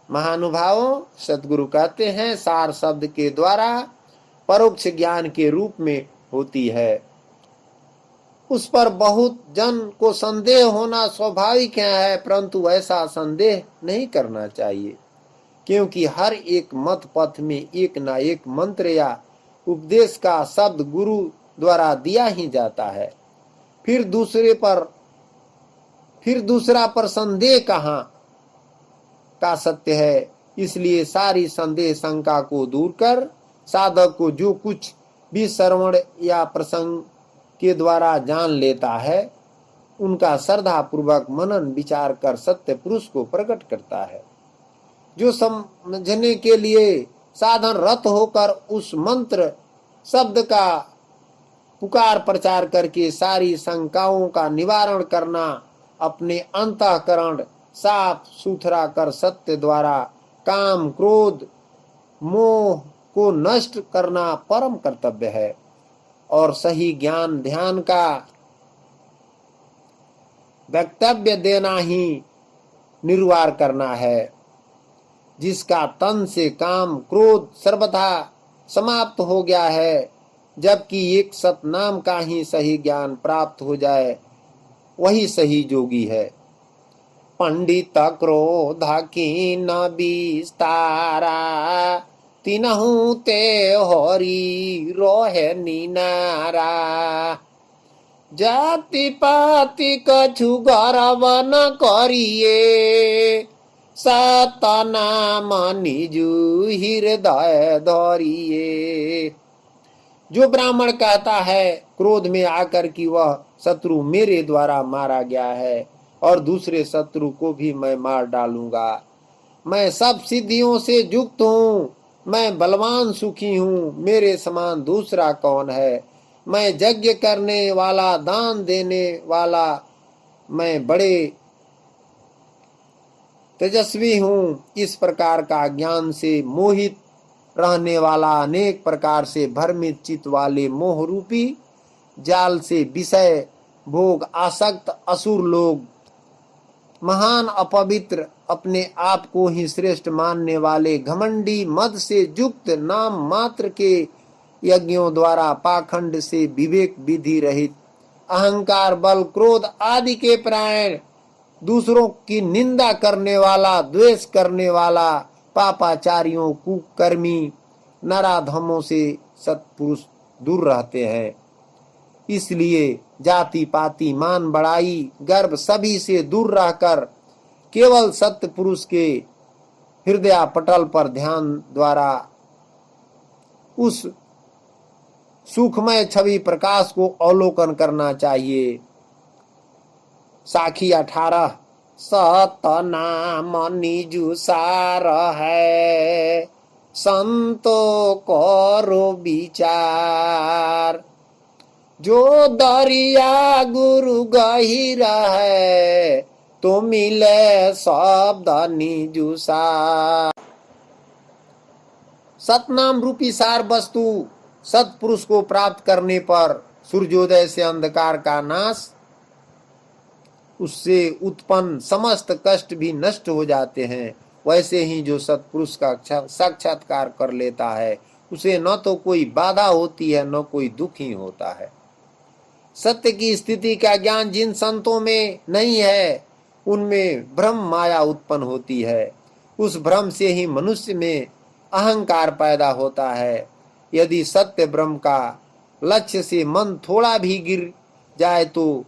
महानुभावों, सद्गुरु कहते हैं सार शब्द के द्वारा परोक्ष ज्ञान के रूप में होती है। उस पर बहुत जन को संदेह होना स्वाभाविक है, परंतु ऐसा संदेह नहीं करना चाहिए, क्योंकि हर एक मत पथ में एक ना एक मंत्र या उपदेश का शब्द गुरु द्वारा दिया ही जाता है। फिर दूसरा पर संदेह कहाँ का सत्य है। इसलिए सारी संदेह शंका को दूर कर साधक को जो कुछ भी श्रवण या प्रसंग के द्वारा जान लेता है, उनका श्रद्धा पूर्वक मनन विचार कर सत्य पुरुष को प्रकट करता है। जो समझने के लिए साधन रत होकर उस मंत्र शब्द का पुकार प्रचार करके सारी शंकाओं का निवारण करना, अपने अंतःकरण साफ सुथरा कर सत्य द्वारा काम, क्रोध, मोह को नष्ट करना परम कर्तव्य है। और सही ज्ञान ध्यान का वक्तव्य देना ही निर्वार करना है, जिसका तन से काम, क्रोध सर्वथा समाप्त हो गया है। जबकि एक सतनाम का ही सही ज्ञान प्राप्त हो जाए, वही सही जोगी है। पंडित क्रोध की न विस्तारा, तिनहु ते हरि रोहे निनारा। जाति पाति कछु गर्व न करिए, सतनाम निजु हृदय धरिए। जो ब्राह्मण कहता है क्रोध में आकर कि वह शत्रु मेरे द्वारा मारा गया है और दूसरे शत्रु को भी मैं मार डालूंगा, मैं सब सिद्धियों से युक्त हूँ, मैं बलवान सुखी हूँ, मेरे समान दूसरा कौन है, मैं यज्ञ करने वाला, दान देने वाला, मैं बड़े तेजस्वी हूँ। इस प्रकार का ज्ञान से मोहित रहने वाला, अनेक प्रकार से भ्रमित चित्त वाले मोह रूपी जाल से विषय भोग आसक्त असुर लोग महान अपवित्र, अपने आप को ही श्रेष्ठ मानने वाले, घमंडी, मद से युक्त, नाम मात्र के यज्ञों द्वारा पाखंड से विवेक विधि रहित, अहंकार, बल, क्रोध आदि के परायण, दूसरों की निंदा करने वाला, द्वेष करने वाला, पापाचारियों, कुकर्मी, नराधमों से सत्पुरुष दूर रहते हैं। इसलिए जाति पाति, मान बढ़ाई, गर्व सभी से दूर रहकर केवल सत्य पुरुष के हृदय पटल पर ध्यान द्वारा उस सुखमय छवि प्रकाश को अवलोकन करना चाहिए। साखी 18। सतनाम निजु सार है, संतो करो विचार, जो दरिया गुरु गहिरा है, तो मिले शब्द निजु सार। सतनाम रूपी सार वस्तु सत्पुरुष को प्राप्त करने पर सूर्योदय से अंधकार का नाश, उससे उत्पन्न समस्त कष्ट भी नष्ट हो जाते हैं। वैसे ही जो सत्पुरुष का साक्षात्कार कर लेता है, उसे न तो कोई बाधा होती है, न कोई दुख ही होता है। सत्य की स्थिति का ज्ञान जिन संतों में नहीं है, उनमें भ्रम माया उत्पन्न होती है। उस भ्रम से ही मनुष्य में अहंकार पैदा होता है। यदि सत्य ब्रह्म का लक्ष्य से मन थोड़ा भी गिर जाए तो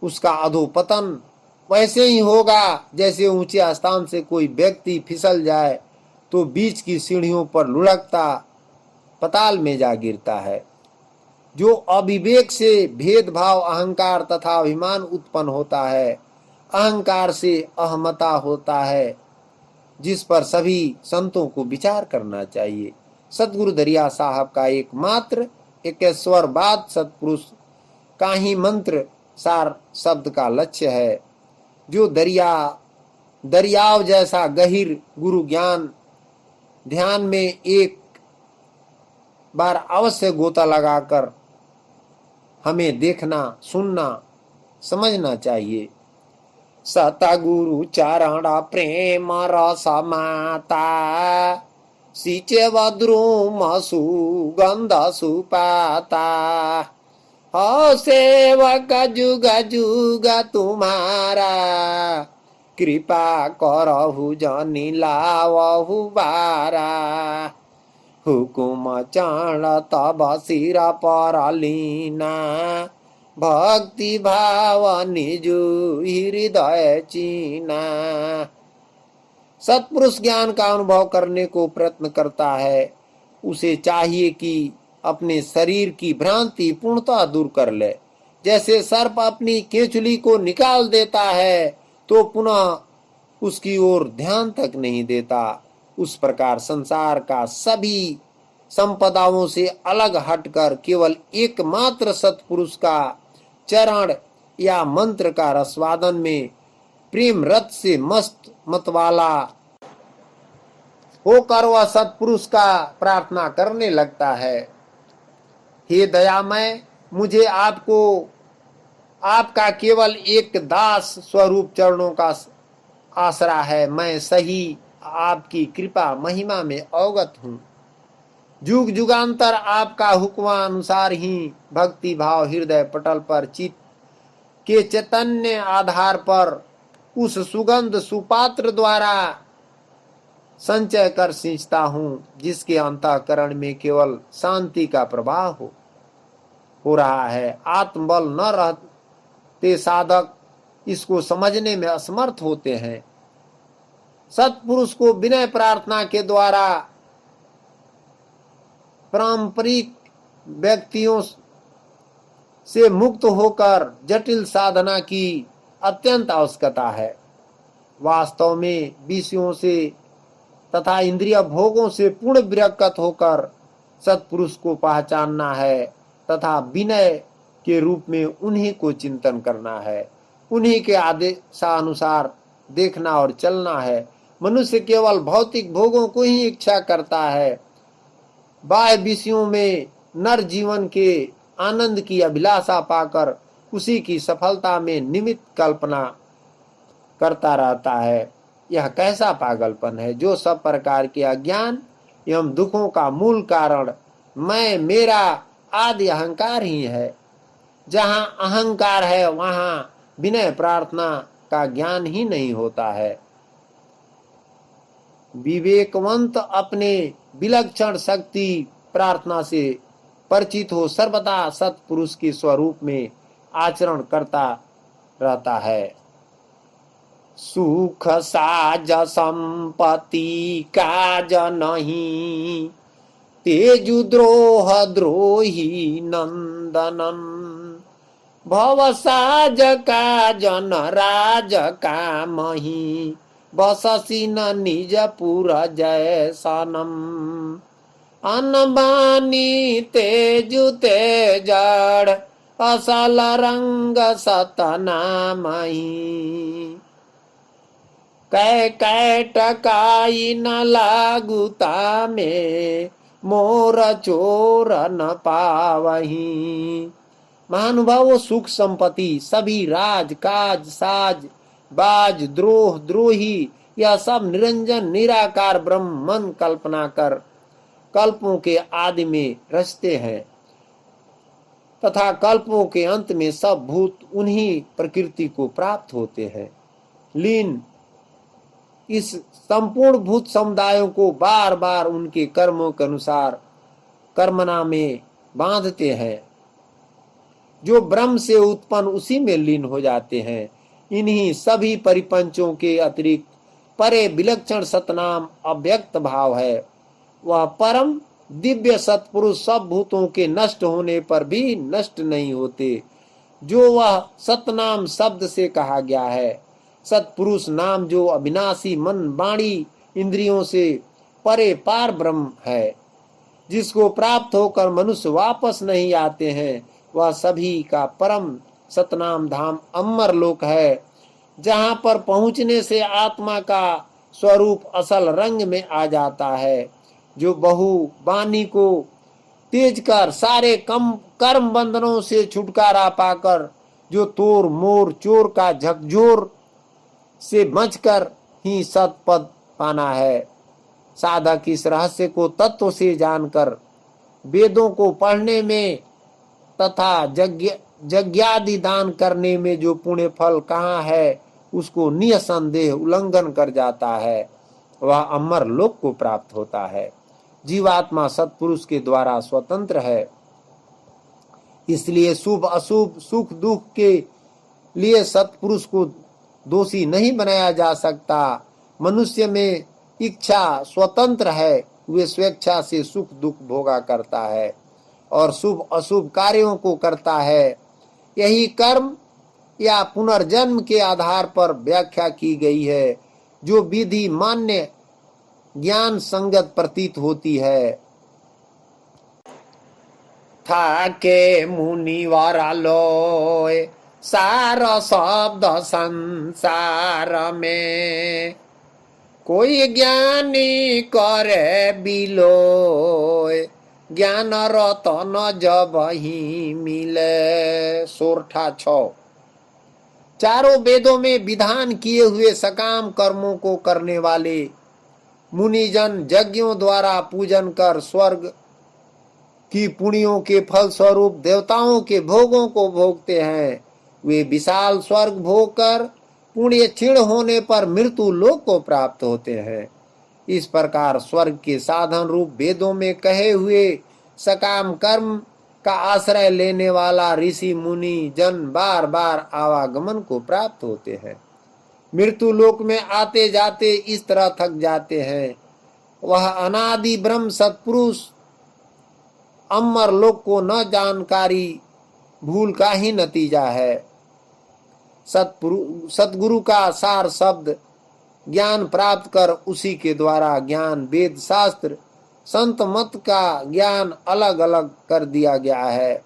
उसका अधोपतन वैसे ही होगा जैसे ऊंचे स्थान से कोई व्यक्ति फिसल जाए तो बीच की सीढ़ियों पर लुढ़कता पाताल में जा गिरता है। जो अविवेक से भेदभाव, अहंकार तथा अभिमान उत्पन्न होता है, अहंकार से अहमता होता है, जिस पर सभी संतों को विचार करना चाहिए। सतगुरु दरिया साहब का एकमात्र एकेश्वरवाद सत्पुरुष का ही मंत्र सार शब्द का लक्ष्य है। जो दरियाव जैसा गहीर गुरु ज्ञान ध्यान में एक बार अवश्य गोता लगाकर हमें देखना, सुनना, समझना चाहिए। सतगुरु चरण प्रेम रस माता, सिंचे वद्रुम सुगंध सुपाता, हो सेवक जुग जुग तुम्हारा, कृपा करहु जनि लावहु बारा, हुकुम चरण तब सिर पर लीना, भक्ति भाव निजु हृदय चीना। सत्पुरुष ज्ञान का अनुभव करने को प्रयत्न करता है, उसे चाहिए कि अपने शरीर की भ्रांति पूर्णतः दूर कर ले। जैसे सर्प अपनी केंचुली को निकाल देता है तो पुनः उसकी ओर ध्यान तक नहीं देता, उस प्रकार संसार का सभी संपदाओं से अलग हटकर केवल एकमात्र सत्पुरुष का चरण या मंत्र का रसवादन में प्रेम रथ से मस्त मतवाला होकर वह सत्पुरुष का प्रार्थना करने लगता है। हे दयामय, मुझे आपका केवल एक दास स्वरूप चरणों का आसरा है। मैं सही आपकी कृपा महिमा में अवगत हूँ। जुग जुगांतर आपका हुक्मानुसार ही भक्ति भाव हृदय पटल पर चित्त के चैतन्य आधार पर उस सुगंध सुपात्र द्वारा संचय कर सींचता हूँ, जिसके अंतःकरण में केवल शांति का प्रवाह हो रहा है। आत्मबल न रहते साधक इसको समझने में असमर्थ होते हैं। सत्पुरुष को विनय प्रार्थना के द्वारा पारंपरिक व्यक्तियों से मुक्त होकर जटिल साधना की अत्यंत आवश्यकता है। वास्तव में विषयों से तथा इंद्रिय भोगों से पूर्ण विरक्त होकर सत्पुरुष को पहचानना है तथा विनय के रूप में उन्हीं को चिंतन करना है, उन्हीं के आदेशानुसार देखना और चलना है। मनुष्य केवल भौतिक भोगों को ही इच्छा करता है। बाह्य विषयों में नर जीवन के आनंद की अभिलाषा पाकर उसी की सफलता में निमित्त कल्पना करता रहता है। यह कैसा पागलपन है जो सब प्रकार के अज्ञान एवं दुखों का मूल कारण मैं मेरा आदि अहंकार ही है। जहाँ अहंकार है वहाँ विनय प्रार्थना का ज्ञान ही नहीं होता है। विवेकवंत अपने विलक्षण शक्ति प्रार्थना से परिचित हो सर्वदा सत्पुरुष के स्वरूप में आचरण करता रहता है। सुख साज संपत्ति काज नहीं, तेजु द्रोह द्रोही नंदनन। भव साज काजन राज कामहि, बससी न निज पुर जय सनम। अनबानी तेजु तेजड़, असल रंग सतनामहि। कै कै टकाई न लागुता में, मोर चोर न पावही। महानुभावों, सुख संपत्ति सभी राज काज साज बाज द्रोह द्रोही यह सब निरंजन निराकार ब्रह्म मन कल्पना कर कल्पों के आदि में रचते हैं तथा कल्पों के अंत में सब भूत उन्हीं प्रकृति को प्राप्त होते हैं। लीन इस संपूर्ण भूत समुदायों को बार बार उनके कर्मों के अनुसार कर्मना में बांधते हैं। जो ब्रह्म से उत्पन्न उसी में लीन हो जाते हैं। इन्हीं सभी परिपंचों के अतिरिक्त परे विलक्षण सतनाम अव्यक्त भाव है। वह परम दिव्य सत्पुरुष सब भूतों के नष्ट होने पर भी नष्ट नहीं होते, जो वह सतनाम शब्द से कहा गया है। सत्पुरुष नाम जो अविनाशी मन वाणी इंद्रियों से परे पार ब्रह्म है, जिसको प्राप्त होकर मनुष्य वापस नहीं आते हैं, वह सभी का परम सतनाम धाम अमर लोक है, जहाँ पर पहुँचने से आत्मा का स्वरूप असल रंग में आ जाता है। जो बहु वाणी को तेज कर सारे कर्म बंधनों से छुटकारा पाकर जो तोर मोर चोर का झकझोर से बचकर ही सतपद पाना है। साधक इस रहस्य को तत्व से जानकर वेदों को पढ़ने में तथा यज्ञादि दान करने में जो पुण्य फल कहाँ है उसको निसंदेह उल्लंघन कर जाता है, वह अमर लोक को प्राप्त होता है। जीवात्मा सत्पुरुष के द्वारा स्वतंत्र है, इसलिए शुभ अशुभ सुख दुख के लिए सत्पुरुष को दोषी नहीं बनाया जा सकता। मनुष्य में इच्छा स्वतंत्र है, वे स्वेच्छा से सुख दुख भोगा करता है और शुभ अशुभ कार्यों को करता है। यही कर्म या पुनर्जन्म के आधार पर व्याख्या की गई है, जो विधि मान्य ज्ञान संगत प्रतीत होती है। थाके मुनिवारा लोय सार शब्द संसार में, कोई ज्ञानी करे बिलोय ज्ञान रतन जब ही मिले। सोरठा 6। चारों वेदों में विधान किए हुए सकाम कर्मों को करने वाले मुनिजन यज्ञों द्वारा पूजन कर स्वर्ग की पुण्यों के फल स्वरूप देवताओं के भोगों को भोगते हैं। वे विशाल स्वर्ग भोग कर पुण्य क्षीण होने पर मृत्यु लोक को प्राप्त होते हैं। इस प्रकार स्वर्ग के साधन रूप वेदों में कहे हुए सकाम कर्म का आश्रय लेने वाला ऋषि मुनि जन बार बार आवागमन को प्राप्त होते हैं। मृत्यु लोक में आते जाते इस तरह थक जाते हैं। वह अनादि ब्रह्म सत्पुरुष अमर लोक को न जानकारी भूल का ही नतीजा है। सतगुरु का सार शब्द ज्ञान प्राप्त कर उसी के द्वारा ज्ञान वेद शास्त्र संत मत का ज्ञान अलग अलग कर दिया गया है।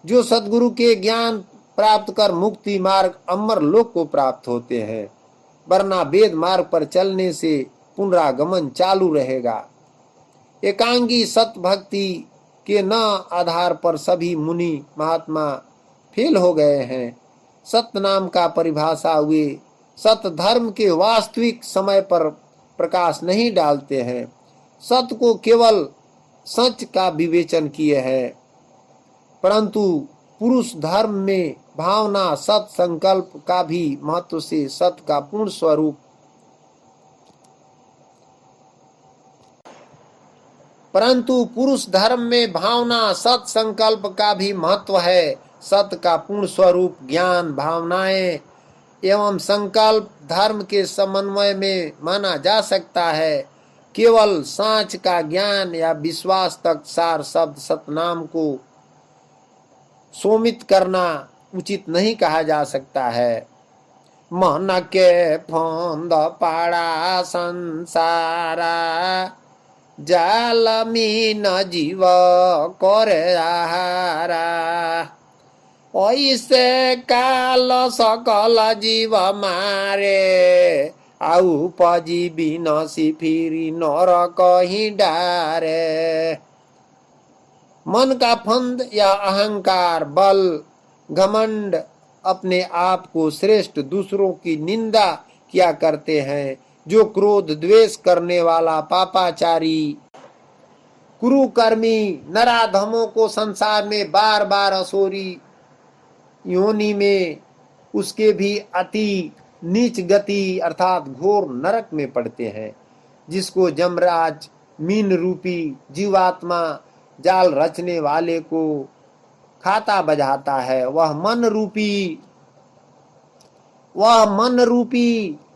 जो सतगुरु के ज्ञान प्राप्त कर मुक्ति मार्ग अमर लोक को प्राप्त होते हैं, वरना वेद मार्ग पर चलने से पुनरागमन चालू रहेगा। एकांगी सत भक्ति के न आधार पर सभी मुनि महात्मा फेल हो गए हैं। सत नाम का परिभाषा वे सत धर्म के वास्तविक समय पर प्रकाश नहीं डालते हैं, सत्य को केवल सच का विवेचन किए हैं, परंतु पुरुष धर्म में भावना सत संकल्प का भी महत्व से सत्य का पूर्ण स्वरूप परंतु पुरुष धर्म में भावना सत संकल्प का भी महत्व है। सत्य का पूर्ण स्वरूप ज्ञान, भावनाएं एवं संकल्प धर्म के समन्वय में माना जा सकता है। केवल सांच का ज्ञान या विश्वास तक सार शब्द सतनाम को सोमित करना उचित नहीं कहा जा सकता है। मन के फंद पाड़ा संसारा, जाल मीन जीव करे आहारा, ऐसे काल सकल जीव मारे, आउ पजीवी नसी फिरी नर कहीं डारे। मन का फंद या अहंकार, बल, घमंड अपने आप को श्रेष्ठ दूसरों की निंदा किया करते हैं। जो क्रोध द्वेष करने वाला पापाचारी कुरुकर्मी नराधमों को संसार में बार बार असुरी योनि में उसके भी अति नीच गति अर्थात घोर नरक में पड़ते हैं, जिसको जमराज मीन रूपी जीवात्मा जाल रचने वाले को खाता बजाता है। वह मन रूपी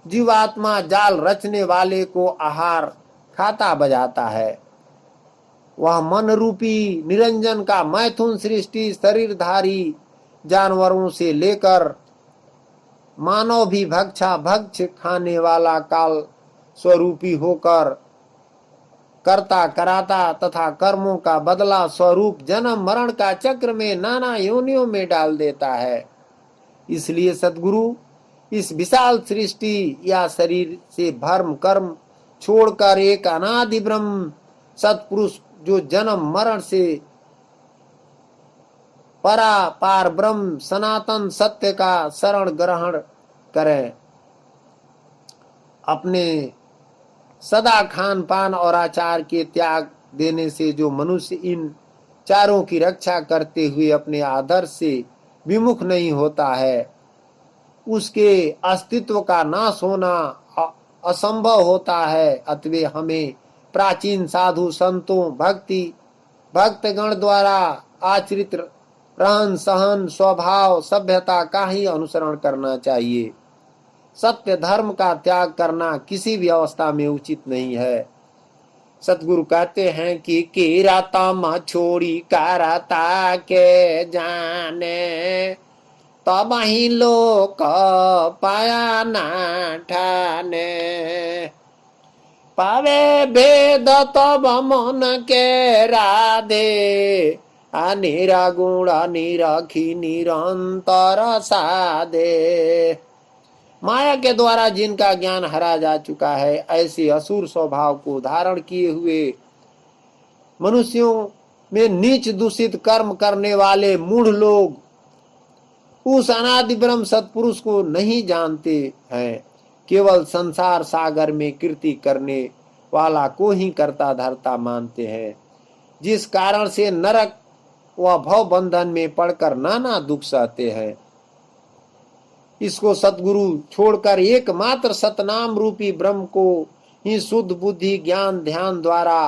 जीवात्मा जाल रचने वाले को आहार खाता बजाता है। वह मन रूपी निरंजन का मैथुन सृष्टि शरीरधारी जानवरों से लेकर मानव भी भक्ष खाने वाला काल स्वरूपी होकर कर्ता कराता तथा कर्मों का बदला स्वरूप जन्म मरण का चक्र में नाना योनियों में डाल देता है। इसलिए सद्गुरु इस विशाल सृष्टि या शरीर से भर्म कर्म छोड़कर एक अनादि ब्रह्म सत्पुरुष जो जन्म मरण से परापार ब्रह्म सनातन सत्य का शरण ग्रहण करें। अपने सदा खान पान और आचार के त्याग देने से जो मनुष्य इन चारों की रक्षा करते हुए अपने आदर्श से विमुख नहीं होता है, उसके अस्तित्व का नाश होना असंभव होता है। अतः हमें प्राचीन साधु संतों भक्तगण द्वारा आचरित रहन सहन स्वभाव सभ्यता का ही अनुसरण करना चाहिए। सत्य धर्म का त्याग करना किसी भी अवस्था में उचित नहीं है। सतगुरु कहते हैं कि किरातम छोड़ी कराता के जाने, तब ही लोक पाया ना ठाने, पावे भेद तब मन के राधे, निरा गुण निरखी निरंतर साधे। माया के द्वारा जिनका ज्ञान हरा जा चुका है, ऐसे असुर स्वभाव को धारण किए हुए मनुष्यों में नीच दूषित कर्म करने वाले मूढ़ लोग उस अनादि ब्रह्म सत्पुरुष को नहीं जानते हैं। केवल संसार सागर में कृति करने वाला को ही कर्ता धर्ता मानते हैं, जिस कारण से नरक व भव बंधन में पड़कर नाना दुख सहते हैं। इसको सतगुरु छोड़कर एकमात्र सतनाम रूपी ब्रह्म को ही शुद्ध बुद्धि ज्ञान ध्यान द्वारा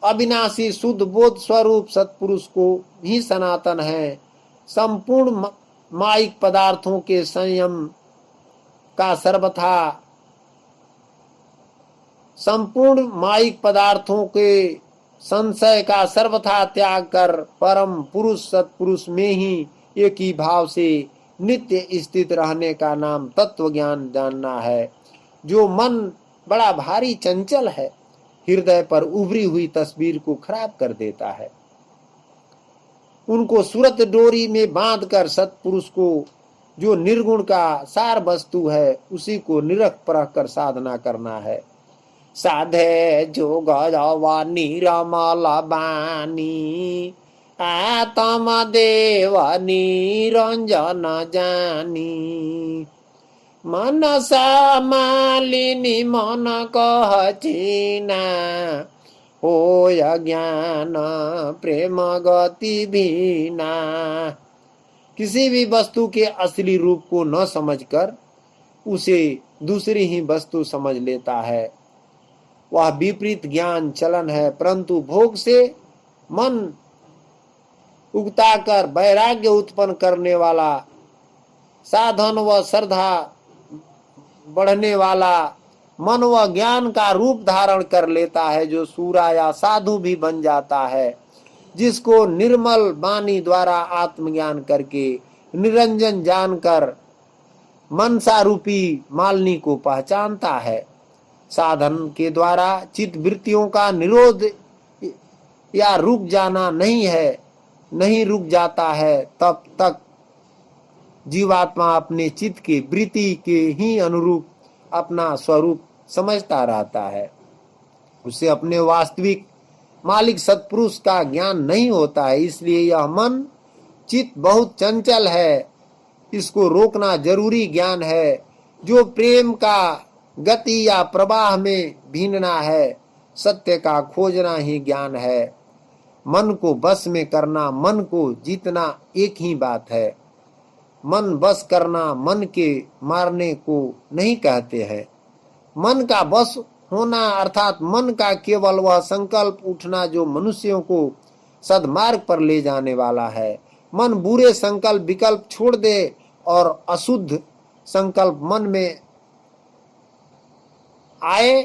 अविनाशी शुद्ध बोध स्वरूप सत्पुरुष को ही सनातन है। संपूर्ण माइक पदार्थों के संयम का सर्वथा संपूर्ण माइक पदार्थों के संशय का सर्वथा त्याग कर परम पुरुष सत्पुरुष में ही एक ही भाव से नित्य स्थित रहने का नाम तत्व ज्ञान जानना है। जो मन बड़ा भारी चंचल है, हृदय पर उभरी हुई तस्वीर को खराब कर देता है। उनको सूरत डोरी में बांधकर सत्पुरुष को जो निर्गुण का सार वस्तु है, उसी को निरख परख कर साधना करना है। साधे जो गवा निरमल बानी, आत्म देव निरंजन जानी, मनसा मालिनी मन कह चीना, होय ज्ञान प्रेम गति भीना। किसी भी वस्तु के असली रूप को न समझकर उसे दूसरी ही वस्तु समझ लेता है, वह विपरीत ज्ञान चलन है। परंतु भोग से मन उगताकर वैराग्य उत्पन्न करने वाला, साधन व श्रद्धा बढ़ने वाला मन व ज्ञान का रूप धारण कर लेता है, जो सूरा या साधु भी बन जाता है, जिसको निर्मल वाणी द्वारा आत्मज्ञान करके निरंजन जानकर मनसा रूपी मालिनी को पहचानता है। साधन के द्वारा चित्त वृत्तियों का निरोध या रुक जाना नहीं रुक जाता है, तब तक जीवात्मा अपने चित्त के वृत्ति के ही अनुरूप अपना स्वरूप समझता रहता है। उसे अपने वास्तविक मालिक सत्पुरुष का ज्ञान नहीं होता है। इसलिए यह मन चित्त बहुत चंचल है, इसको रोकना जरूरी ज्ञान है। जो प्रेम का गति या प्रवाह में भीनना है, सत्य का खोजना ही ज्ञान है। मन को बस में करना, मन को जीतना एक ही बात है। मन बस करना मन के मारने को नहीं कहते हैं। मन का बस होना अर्थात मन का केवल वह संकल्प उठना जो मनुष्यों को सद्मार्ग पर ले जाने वाला है। मन बुरे संकल्प विकल्प छोड़ दे और अशुद्ध संकल्प मन में आए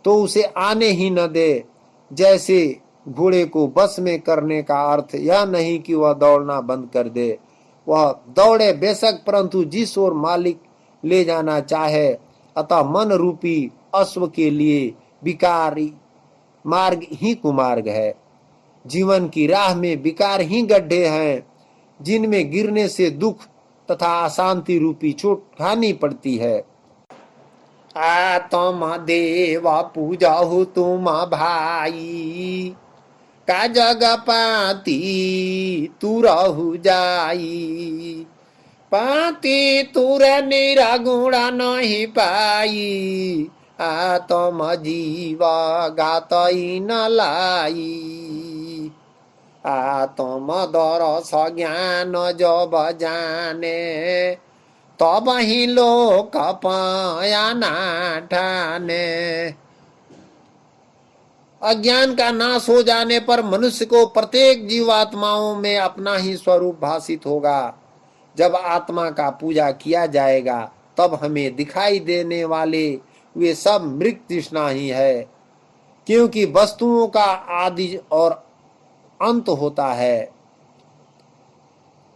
तो उसे आने ही न दे। जैसे घोड़े को बस में करने का अर्थ यह नहीं कि वह दौड़ना बंद कर दे, वह दौड़े बेशक, परंतु जिस ओर मालिक ले जाना चाहे। अतः मन रूपी अश्व के लिए विकारी मार्ग ही कुमार्ग है। जीवन की राह में विकार ही गड्ढे हैं, जिनमें गिरने से दुख तथा अशांति रूपी चोट खानी पड़ती है। आत्म देव पूजहु तुम भाई, का जग पाती तुरहु जाई। पाती तुर निरगुण नहीं पाई, आत्म जीव गातई न लाई। आत्म दरस ज्ञान जब जाने, तब ही लोक पायाना ठाने। अज्ञान का नाश हो जाने पर मनुष्य को प्रत्येक जीवात्माओं में अपना ही स्वरूप भासित होगा। जब आत्मा का पूजा किया जाएगा तब हमें दिखाई देने वाले वे सब मृग तृष्णा ही है, क्योंकि वस्तुओं का आदि और अंत होता है।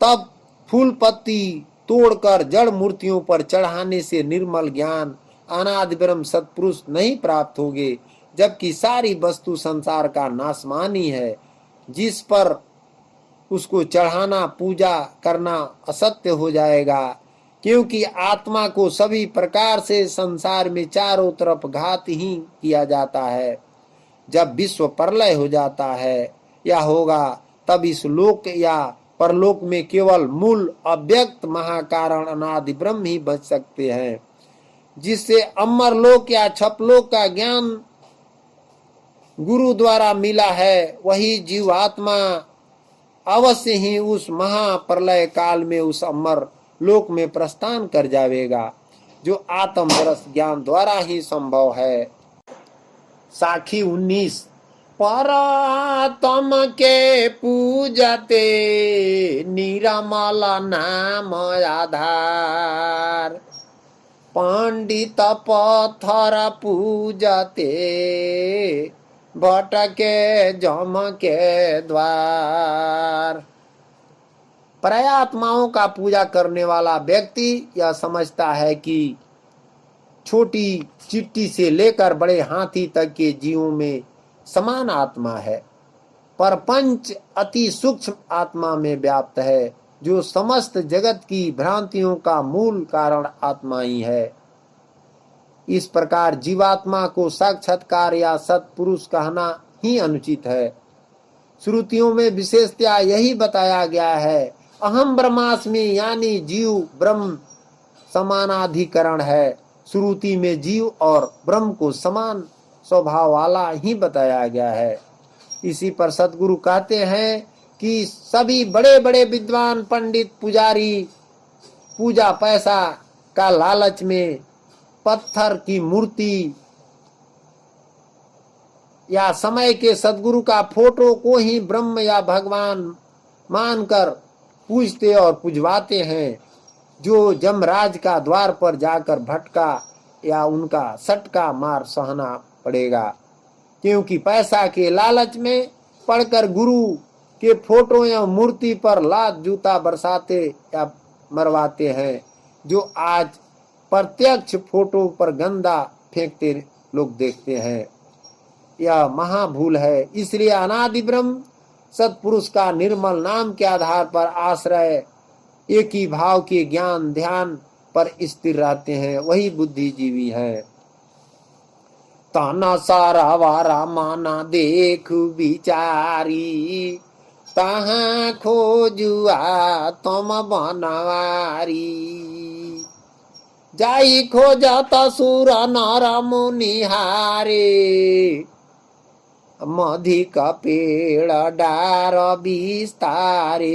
तब फूल पत्ती तोड़कर जड़ मूर्तियों पर चढ़ाने से निर्मल ज्ञान अनादि ब्रह्म सत्पुरुष नहीं प्राप्त होगे, जबकि सारी वस्तु संसार का नाशमानी है। जिस पर उसको चढ़ाना पूजा करना असत्य हो जाएगा, क्योंकि आत्मा को सभी प्रकार से संसार में चारों तरफ घात ही किया जाता है। जब विश्व प्रलय हो जाता है या होगा, तब इस लोक या परलोक में केवल मूल अव्यक्त महाकारण अनादि ब्रह्म ही बच सकते हैं, जिससे अमर लोक या छपलोक का ज्ञान गुरु द्वारा मिला है। वही जीवात्मा अवश्य ही उस महाप्रलय काल में उस अमर लोक में प्रस्थान कर जाएगा, जो आत्म रस ज्ञान द्वारा ही संभव है। साखी 19। परातम के पूजते निरमल नाम आधार, पंडित पत्थर पूजते भटके जम के द्वार। पर्यात्माओं का पूजा करने वाला व्यक्ति यह समझता है कि छोटी चिट्टी से लेकर बड़े हाथी तक के जीवों में समान आत्मा है, पर पंच अति सूक्ष्म आत्मा में व्याप्त है, जो समस्त जगत की भ्रांतियों का मूल कारण आत्मा ही है। इस प्रकार जीवात्मा को साक्षात्कार या सत्पुरुष कहना ही अनुचित है। श्रुतियों में विशेषतया यही बताया गया है। अहम ब्रह्मास्मि, यानी जीव ब्रह्म समानाधिकरण है। श्रुति में जीव और ब्रह्म को समान स्वभाव वाला ही बताया गया है। इसी पर सद्गुरु कहते हैं कि सभी बड़े बड़े विद्वान पंडित पुजारी पूजा पैसा का लालच में पत्थर की मूर्ति या समय के सद्गुरु का फोटो को ही ब्रह्म या भगवान मानकर पूजते और पुजवाते हैं। जो जमराज का द्वार पर जाकर भटका या उनका सटका मार सहना पड़ेगा, क्योंकि पैसा के लालच में पढ़कर गुरु के फोटो या मूर्ति पर लात जूता बरसाते या मरवाते हैं। जो आज प्रत्यक्ष फोटो पर गंदा फेंकते लोग देखते हैं, यह महाभूल है। इसलिए अनादि ब्रह्म सत्पुरुष का निर्मल नाम के आधार पर आश्रय एक ही भाव के ज्ञान ध्यान पर स्थिर रहते हैं, वही बुद्धिजीवी है। ताना सारा वारा माना देख विचारी, तहाँ खोजुआ तुम बनवारी। जाई खोजत सुर नर मुनिहारे, मधिक पेड़ डार विस्तारे।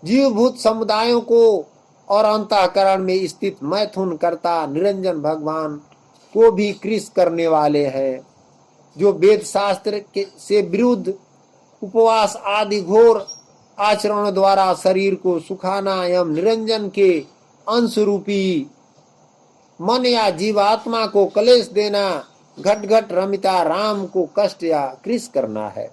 जीवभूत समुदायों को और अंतःकरण में स्थित मैथुन करता निरंजन भगवान को भी कृष करने वाले हैं। जो वेद शास्त्र से विरुद्ध उपवास आदि घोर आचरण द्वारा शरीर को सुखाना एवं निरंजन के अंश रूपी मन या जीवात्मा को क्लेश देना, घट घट रमिता राम को कष्ट या कृष करना है।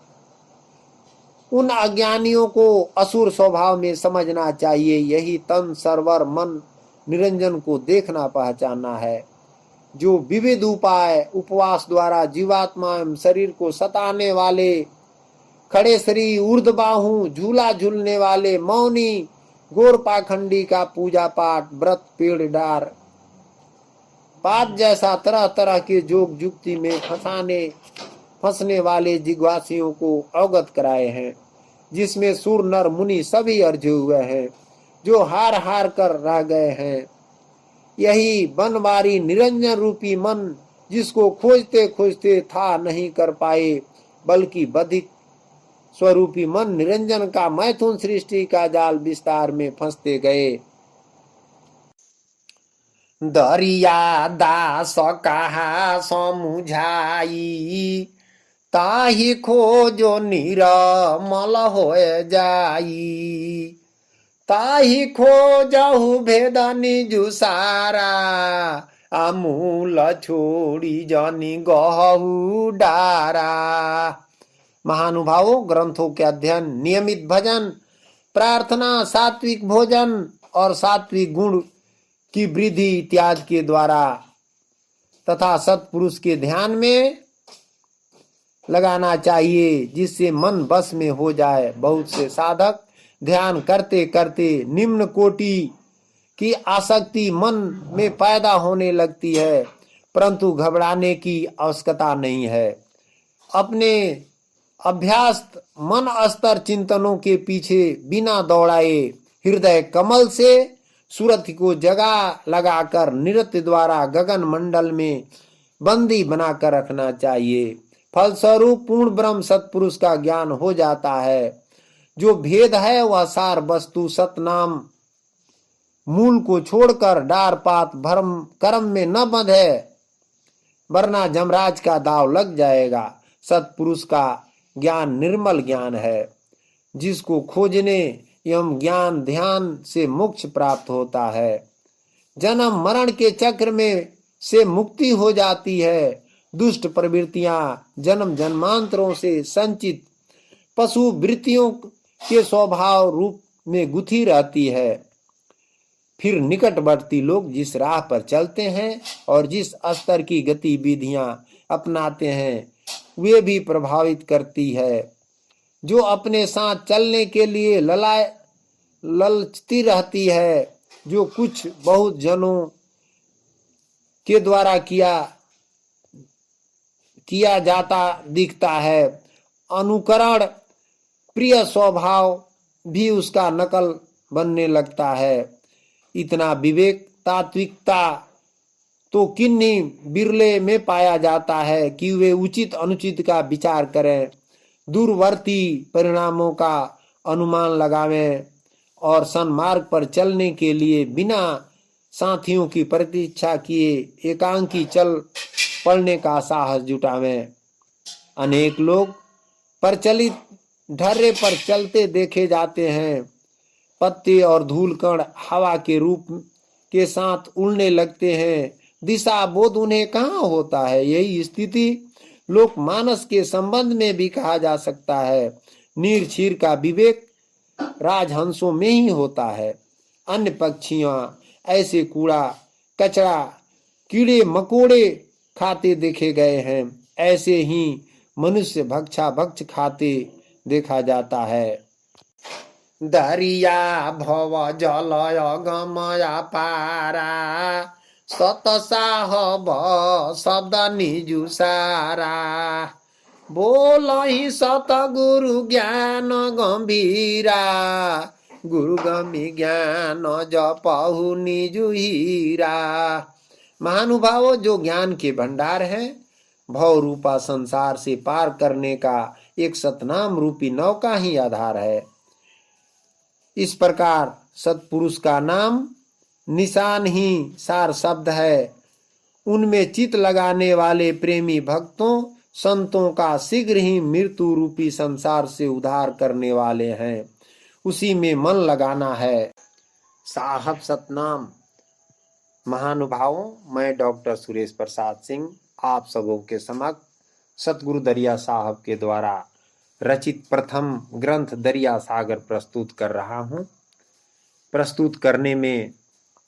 उन अज्ञानियों को असुर स्वभाव में समझना चाहिए। यही तन सर्वर मन निरंजन को देखना पहचानना है। जो विविध उपाय उपवास द्वारा जीवात्मा एवं शरीर को सताने वाले, खड़े शरीर ऊर्ध्व बाहु झूला झूलने वाले मौनी गोर पाखंडी का पूजा पाठ व्रत पेड़ डार पात जैसा तरह तरह के जोग जुक्ति में फंसने वाले जिज्ञासियों को अवगत कराए हैं, जिसमें सूर नर मुनि सभी अर्जे हुए हैं, जो हार हार कर रह गए हैं। यही बनवारी निरंजन रूपी मन, जिसको खोजते खोजते था नहीं कर पाए, बल्कि बधिक स्वरूपी मन निरंजन का मैथुन सृष्टि का जाल विस्तार में फंसते गए। दरिया दास कहा समुझाई, ताहि खोजो निरमल होए जाई। ताहि खोजहु भेद निजु सारा, अमूल छोड़ी जानी गहु डारा। महानुभावों, ग्रंथों के अध्ययन, नियमित भजन, प्रार्थना, सात्विक भोजन और सात्विक गुण की वृद्धि इत्यादि के द्वारा तथा सत्पुरुष के ध्यान में लगाना चाहिए, जिससे मन बस में हो जाए। बहुत से साधक ध्यान करते करते निम्न कोटि की आसक्ति मन में पैदा होने लगती है, परंतु घबराने की आवश्यकता नहीं है। अपने अभ्यास्त मन स्तर चिंतनों के पीछे बिना दौड़ाए हृदय कमल से सूरत को जगह लगाकर नृत्य द्वारा गगन मंडल में बंदी बनाकर रखना चाहिए। फलस्वरूप पूर्ण ब्रह्म सत्पुरुष का ज्ञान हो जाता है। जो भेद है वह सार वस्तु सतनाम मूल को छोड़कर डार पात भरम कर्म में न बंधे, वरना जमराज का दाव लग जाएगा। सत्पुरुष का ज्ञान निर्मल ज्ञान है, जिसको खोजने एवं ज्ञान ध्यान से मोक्ष प्राप्त होता है। जन्म मरण के चक्र में से मुक्ति हो जाती है। दुष्ट प्रवृत्तियां जन्म जन्मांतरों से संचित पशु वृत्तियों के स्वभाव रूप में गुथी रहती है। फिर निकटवर्ती लोग जिस राह पर चलते हैं और जिस स्तर की गतिविधियां अपनाते हैं, वे भी प्रभावित करती है। जो अपने साथ चलने के लिए ललचती रहती है, जो कुछ बहुत जनों के द्वारा किया जाता दिखता है, अनुकरण प्रिय स्वभाव भी उसका नकल बनने लगता है। इतना विवेक तात्विकता तो किन्हीं बिरले में पाया जाता है कि वे उचित अनुचित का विचार करें, दूरवर्ती परिणामों का अनुमान लगावें और सन्मार्ग पर चलने के लिए बिना साथियों की प्रतीक्षा किए एकांकी चल पड़ने का साहस जुटावें। अनेक लोग प्रचलित ढर्रे पर चलते देखे जाते हैं। पत्ते और धूल कण हवा के रूप के साथ उड़ने लगते हैं। दिशा बोध उन्हें कहाँ होता है। यही स्थिति लोकमानस के संबंध में भी कहा जा सकता है। नीर क्षीर का विवेक राजहंसों में ही होता है। अन्य पक्षियां ऐसे कूड़ा कचरा कीड़े मकोड़े खाते देखे गए हैं, ऐसे ही मनुष्य भक्षा भक्ष खाते देखा जाता है। दरिया भव जलय गमया पारा सत साहब शब्द निजु सारा बोलहि सत गुरु ज्ञान गंभीरा गुरु गमी ज्ञान जपहु निजु हीरा। महानुभावों, जो ज्ञान के भंडार है, भव रूपा संसार से पार करने का एक सतनाम रूपी नौका ही आधार है। इस प्रकार सत्पुरुष का नाम निशान ही सार शब्द है। उनमें चित लगाने वाले प्रेमी भक्तों संतों का शीघ्र ही मृत्यु रूपी संसार से उद्धार करने वाले हैं। उसी में मन लगाना है। साहब सतनाम। महानुभावों, मैं डॉक्टर सुरेश प्रसाद सिंह आप सबों के समक्ष सतगुरु दरिया साहब के द्वारा रचित प्रथम ग्रंथ दरिया सागर प्रस्तुत कर रहा हूँ। प्रस्तुत करने में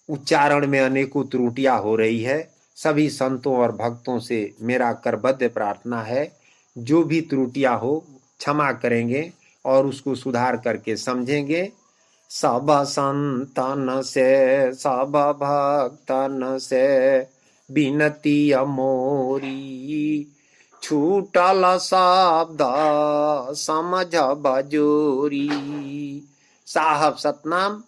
उच्चारण में अनेकों त्रुटियां हो रही है। सभी संतों और भक्तों से मेरा करबद्ध प्रार्थना है, जो भी त्रुटियां हो क्षमा करेंगे और उसको सुधार करके समझेंगे। सब संतन से सब भक्तन से बिनती मोरी छूटल शब्द समझ बजोरी। साहब सतनाम।